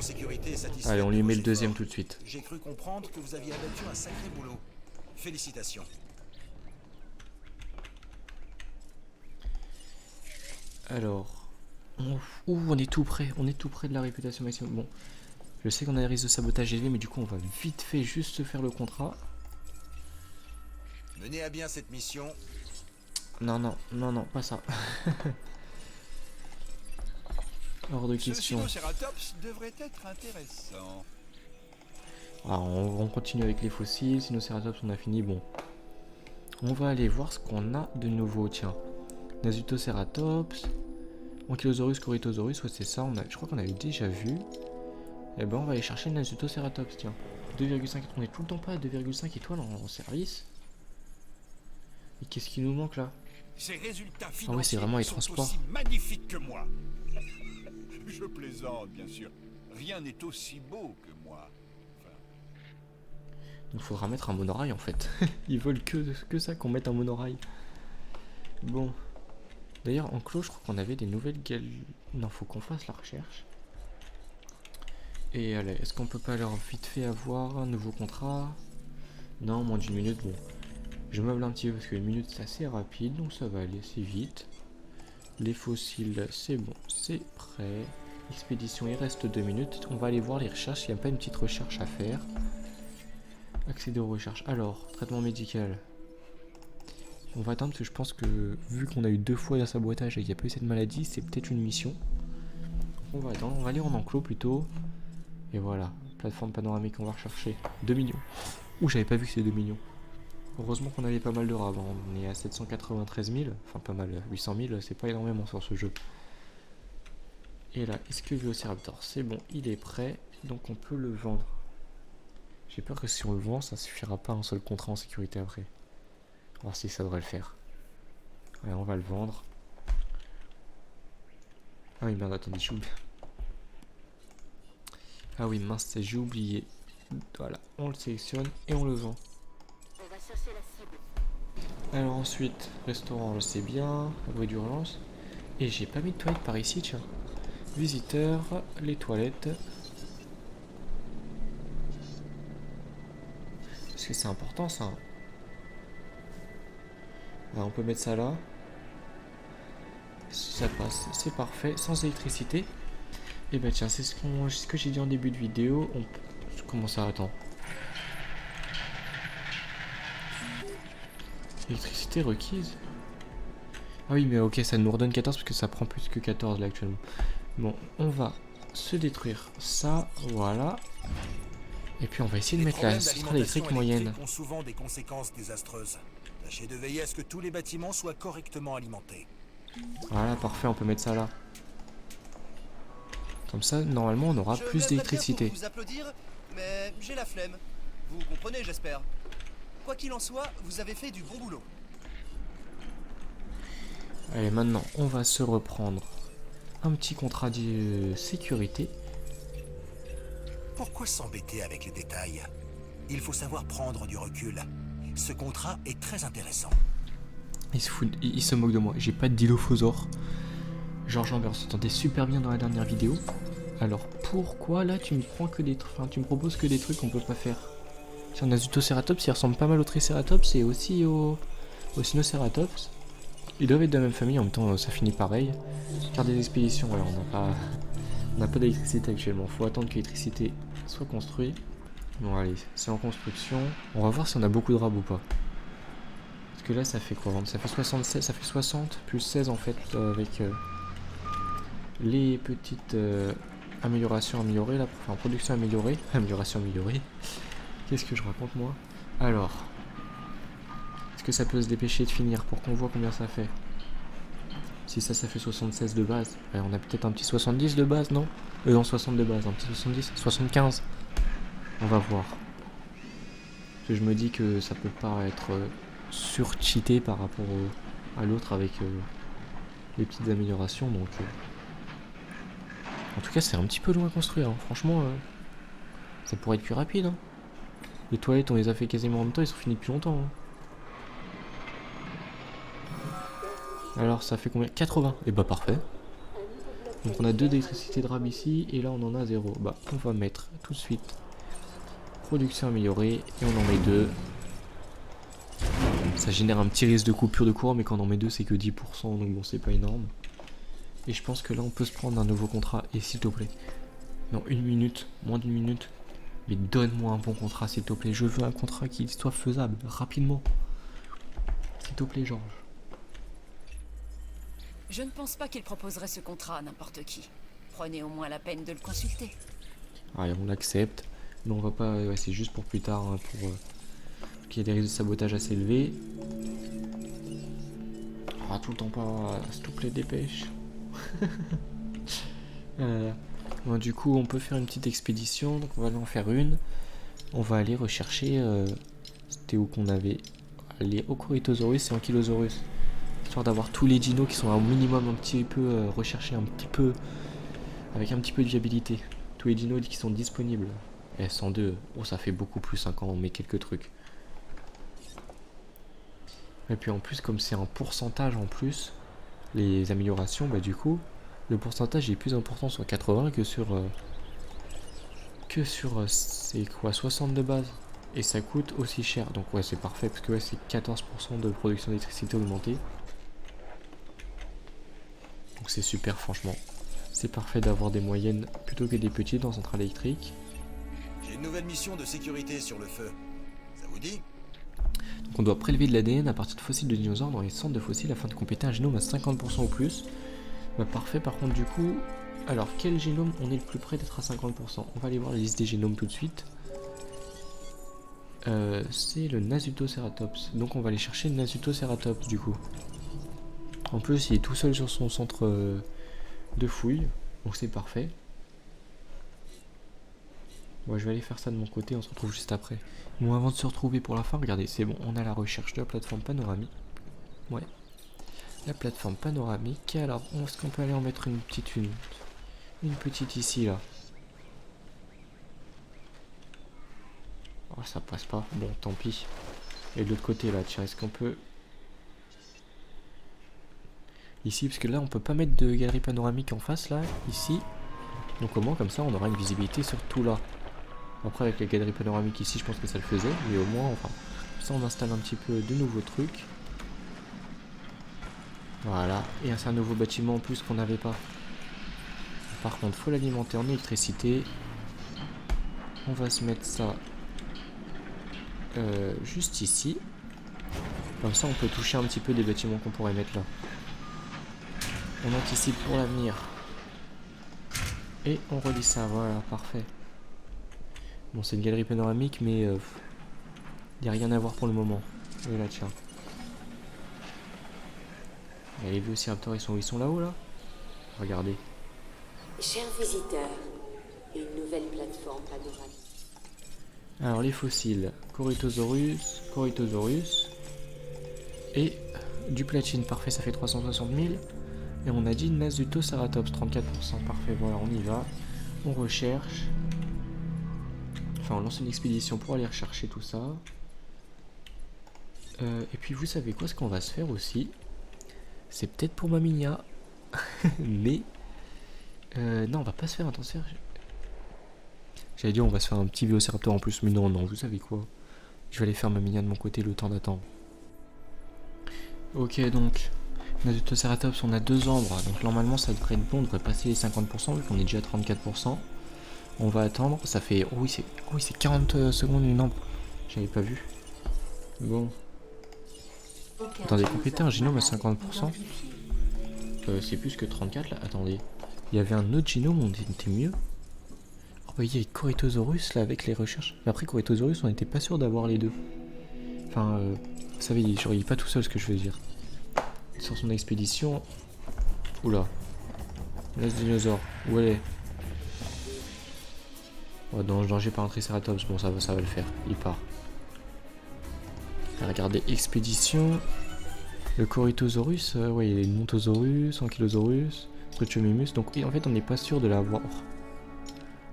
Sécurité est satisfaite. Allez, on lui de met vos le deuxième efforts. tout de suite. J'ai cru comprendre que vous aviez abattu un sacré boulot. Félicitations. Alors, on est tout près. On est tout près de la réputation maximum. Bon, je sais qu'on a des risques de sabotage élevés, mais du coup, on va vite fait juste faire le contrat. Menez à bien cette mission. Non, pas ça. Hors de Ce question. Sinoceratops devrait être intéressant. Alors, on continue avec les fossiles. Sinoceratops, on a fini. Bon, on va aller voir ce qu'on a de nouveau. Tiens, Nasutoceratops, Ankylosaurus, Corythosaurus. Ouais, c'est ça. Je crois qu'on avait déjà vu. Et ben, on va aller chercher le Nasutoceratops. Tiens, 2,5. On est tout le temps pas à 2,5 étoiles en service. Et qu'est-ce qui nous manque là? Ces résultats financiers Ah ouais, c'est vraiment les sont transports. aussi magnifiques que moi. Je plaisante, bien sûr. Rien n'est aussi beau que moi. Enfin, Il faudra mettre un monorail en fait. Ils veulent que ça, qu'on mette un monorail. Bon. D'ailleurs, en clos, je crois qu'on avait des nouvelles Non, faut qu'on fasse la recherche. Et allez, est-ce qu'on peut pas leur vite fait avoir un nouveau contrat? Non, moins d'une minute, bon. Je meuble un petit peu parce qu'une minute c'est assez rapide, donc ça va aller assez vite. Les fossiles, c'est bon, c'est prêt. Expédition, il reste 2 minutes. On va aller voir les recherches, il n'y a pas une petite recherche à faire. Accéder aux recherches. Alors, traitement médical. On va attendre parce que je pense que vu qu'on a eu 2 fois dans sabotage et qu'il n'y a pas eu cette maladie, c'est peut-être une mission. On va attendre, on va aller en enclos plutôt. Et voilà, plateforme panoramique, on va rechercher. 2 millions. Ouh, j'avais pas vu que c'était 2 millions. Heureusement qu'on avait pas mal de rabats. On est à 793 000. Enfin, pas mal. 800 000, c'est pas énormément sur ce jeu. Et là, est-ce que Vélociraptor, c'est bon, il est prêt. Donc on peut le vendre. J'ai peur que si on le vend, ça suffira pas un seul contrat en sécurité après. On va voir si ça devrait le faire. Ouais, on va le vendre. Ah oui, merde, attendez, j'ai oublié. Ah oui, mince, j'ai oublié. Voilà, on le sélectionne et on le vend. On va chercher la cible. Alors ensuite, restaurant, je sais bien, abri d'urgence. Et j'ai pas mis de toilettes par ici, tiens. Visiteurs, les toilettes. Parce que c'est important ça. Alors, on peut mettre ça là. Si ça passe, c'est parfait. Sans électricité. Et bah tiens, c'est ce que j'ai dit en début de vidéo. Comment ça, attends. Électricité requise. Ah oui, mais ok, ça nous redonne 14 parce que ça prend plus que 14 là actuellement. Bon, on va se détruire ça, voilà. Et puis on va essayer de mettre la centrale électrique moyenne. Ont souvent des conséquences désastreuses. Tâchez de veiller à ce que tous les bâtiments soient correctement alimentés. Voilà, parfait, on peut mettre ça là. Comme ça, normalement, on aura plus d'électricité. Je vous applaudir, mais j'ai la flemme. Vous comprenez, j'espère. Quoi qu'il en soit, vous avez fait du bon boulot. Allez, maintenant, on va se reprendre un petit contrat de sécurité. Pourquoi s'embêter avec les détails? Il faut savoir prendre du recul. Ce contrat est très intéressant. Il se moque de moi. J'ai pas de dilophosaure. George Amber s'entendait super bien dans la dernière vidéo. Alors pourquoi là tu me prends que des trucs, enfin tu me proposes que des trucs qu'on peut pas faire? Si on a Zutoceratops, il ressemble pas mal au Triceratops et aussi au Sinocératops. Ils doivent être de la même famille, en même temps ça finit pareil. Car des expéditions, ouais, on n'a pas d'électricité actuellement. Faut attendre que l'électricité soit construite. Bon allez, c'est en construction. On va voir si on a beaucoup de rab ou pas. Parce que là ça fait quoi? Ça fait 76, ça fait 60 plus 16 en fait avec les petites améliorations améliorées là, enfin production améliorée. Amélioration améliorée. Qu'est-ce que je raconte moi? Alors, est-ce que ça peut se dépêcher de finir pour qu'on voit combien ça fait? Si ça fait 76 de base, ouais, on a peut-être un petit 70 de base, non? Non, 60 de base, un petit 70, 75. On va voir. Parce que je me dis que ça peut pas être sur-cheaté par rapport à l'autre avec les petites améliorations, donc... En tout cas, c'est un petit peu long à construire, hein. Franchement, ça pourrait être plus rapide, hein. Les toilettes, on les a fait quasiment en même temps, ils sont finis depuis longtemps, hein. Alors, ça fait combien? 80. Et bah, parfait. Donc, on a 2 d'électricité de rab ici, et là, on en a 0. Bah, on va mettre tout de suite production améliorée, et on en met 2. Ça génère un petit risque de coupure de courant, mais quand on en met 2, c'est que 10%, donc bon, c'est pas énorme. Et je pense que là, on peut se prendre un nouveau contrat, et s'il te plaît. Non, 1 minute, moins d'1 minute. Mais donne-moi un bon contrat, s'il te plaît. Je veux un contrat qui soit faisable, rapidement. S'il te plaît, Georges. Je ne pense pas qu'il proposerait ce contrat à n'importe qui. Prenez au moins la peine de le consulter. Allez, on l'accepte. Mais on va pas... Ouais, c'est juste pour plus tard, hein, pour qu'il y ait des risques de sabotage assez élevés. Ah, tout le temps pas... S'il te plaît, dépêche. Bon, du coup, on peut faire une petite expédition. Donc, on va aller en faire une. On va aller rechercher... C'était où qu'on avait... Les Ocoritosaurus et Ankylosaurus. Histoire d'avoir tous les dinos qui sont au minimum un petit peu recherchés, un petit peu avec un petit peu de viabilité. Tous les dinos qui sont disponibles. Et 102, oh ça fait beaucoup plus hein, quand on met quelques trucs. Et puis en plus comme c'est un pourcentage en plus, les améliorations, bah du coup, le pourcentage est plus important sur 80 que sur que sur c'est quoi 60 de base et ça coûte aussi cher. Donc ouais, c'est parfait parce que ouais, c'est 14% de production d'électricité augmentée. Donc c'est super franchement. C'est parfait d'avoir des moyennes plutôt que des petites en centrale électrique. J'ai une nouvelle mission de sécurité sur le feu. Ça vous dit? Donc on doit prélever de l'ADN à partir de fossiles de dinosaures dans les centres de fossiles afin de compléter un génome à 50% ou plus. Bah parfait, par contre du coup, alors quel génome on est le plus près d'être à 50%? On va aller voir la liste des génomes tout de suite. C'est le Nasutoceratops, donc on va aller chercher le Nasutoceratops du coup. En plus il est tout seul sur son centre de fouille, donc c'est parfait. Bon, je vais aller faire ça de mon côté, on se retrouve juste après. Bon, avant de se retrouver pour la fin, regardez, c'est bon, on a la recherche de la plateforme panoramique. Ouais. La plateforme panoramique, alors, est-ce qu'on peut aller en mettre une petite ici, là? Oh, ça passe pas, bon, tant pis. Et de l'autre côté, là, tiens, est-ce qu'on peut... Ici, parce que là, on peut pas mettre de galerie panoramique en face, là, ici. Donc au moins, comme ça, on aura une visibilité sur tout là. Après avec la galerie panoramique ici je pense que ça le faisait, mais au moins enfin ça on installe un petit peu de nouveaux trucs. Voilà, et c'est un nouveau bâtiment en plus qu'on n'avait pas. Par contre faut l'alimenter en électricité. On va se mettre ça juste ici. Comme ça on peut toucher un petit peu des bâtiments qu'on pourrait mettre là. On anticipe pour l'avenir. Et on relie ça, voilà, parfait. Bon, c'est une galerie panoramique, mais il n'y a rien à voir pour le moment. Et là, tiens. Et les Velociraptors, ils sont là-haut, là? Regardez. Chers visiteurs, une nouvelle plateforme panoramique. Alors, les fossiles. Corythosaurus, Corythosaurus. Et du platine, parfait, ça fait 360 000. Et on a dit Nasutoceratops, 34%, parfait, voilà, on y va. On recherche. Enfin, on lance une expédition pour aller rechercher tout ça. Et puis, vous savez quoi, ce qu'on va se faire aussi, c'est peut-être pour Mamiya. Mais... non, on va pas se faire un transfert. J'allais dire, on va se faire un petit Velociraptor en plus. Mais non, non, vous savez quoi. Je vais aller faire Mamiya de mon côté, le temps d'attendre. Ok, donc... Nasutoceratops, on a 2 ambres. Donc, normalement, ça devrait être bon. On devrait passer les 50%, vu qu'on est déjà à 34%. On va attendre, ça fait... Oh oui, c'est 40 secondes une ambre. J'avais pas vu. Bon. Attendez, compléter un génome à 50%. C'est plus que 34 là. Attendez. Il y avait un autre génome où on était mieux. Oh bah il y a Corythosaurus là avec les recherches. Mais après Corythosaurus, on n'était pas sûr d'avoir les deux. Enfin, vous savez, il est pas tout seul, ce que je veux dire. Sur son expédition... Oula. Là, ce dinosaure. Où elle est? Oh, dans le danger par un Triceratops, bon ça va le faire, il part. Regardez, expédition. Le Corythosaurus, ouais, il y a une Montosaurus, Ankylosaurus, Struthiomimus, donc oui, en fait on n'est pas sûr de l'avoir.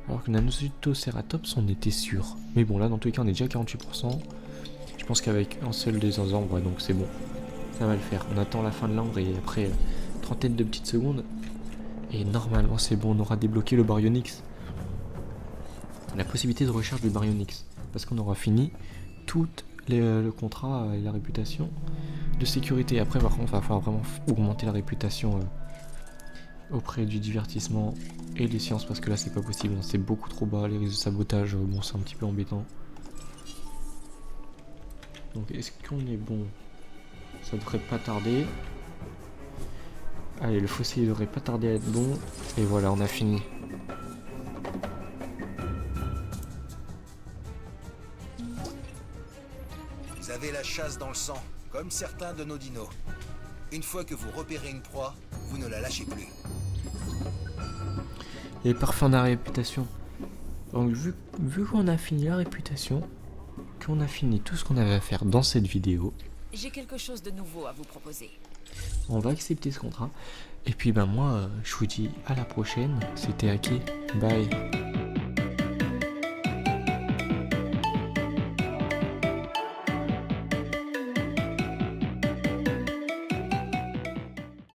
Alors que Nasutoceratops, on était sûr. Mais bon, là dans tous les cas on est déjà à 48%. Je pense qu'avec un seul des ambres, ouais, donc c'est bon. Ça va le faire. On attend la fin de l'ambre et après trentaine de petites secondes. Et normalement c'est bon, on aura débloqué le Baryonyx. La possibilité de recherche du Baryonyx, parce qu'on aura fini tout le contrat et la réputation de sécurité. Après par contre il va falloir vraiment augmenter la réputation auprès du divertissement et des sciences, parce que là c'est pas possible, c'est beaucoup trop bas, les risques de sabotage, bon c'est un petit peu embêtant. Donc est-ce qu'on est bon? Ça devrait pas tarder. Allez, le fossile devrait pas tarder à être bon, et voilà, on a fini. Vous avez la chasse dans le sang, comme certains de nos dinos. Une fois que vous repérez une proie, vous ne la lâchez plus. Et parfait, on a la réputation. Donc vu qu'on a fini la réputation, qu'on a fini tout ce qu'on avait à faire dans cette vidéo, j'ai quelque chose de nouveau à vous proposer. On va accepter ce contrat. Et puis ben moi, je vous dis à la prochaine. C'était Aki. Bye.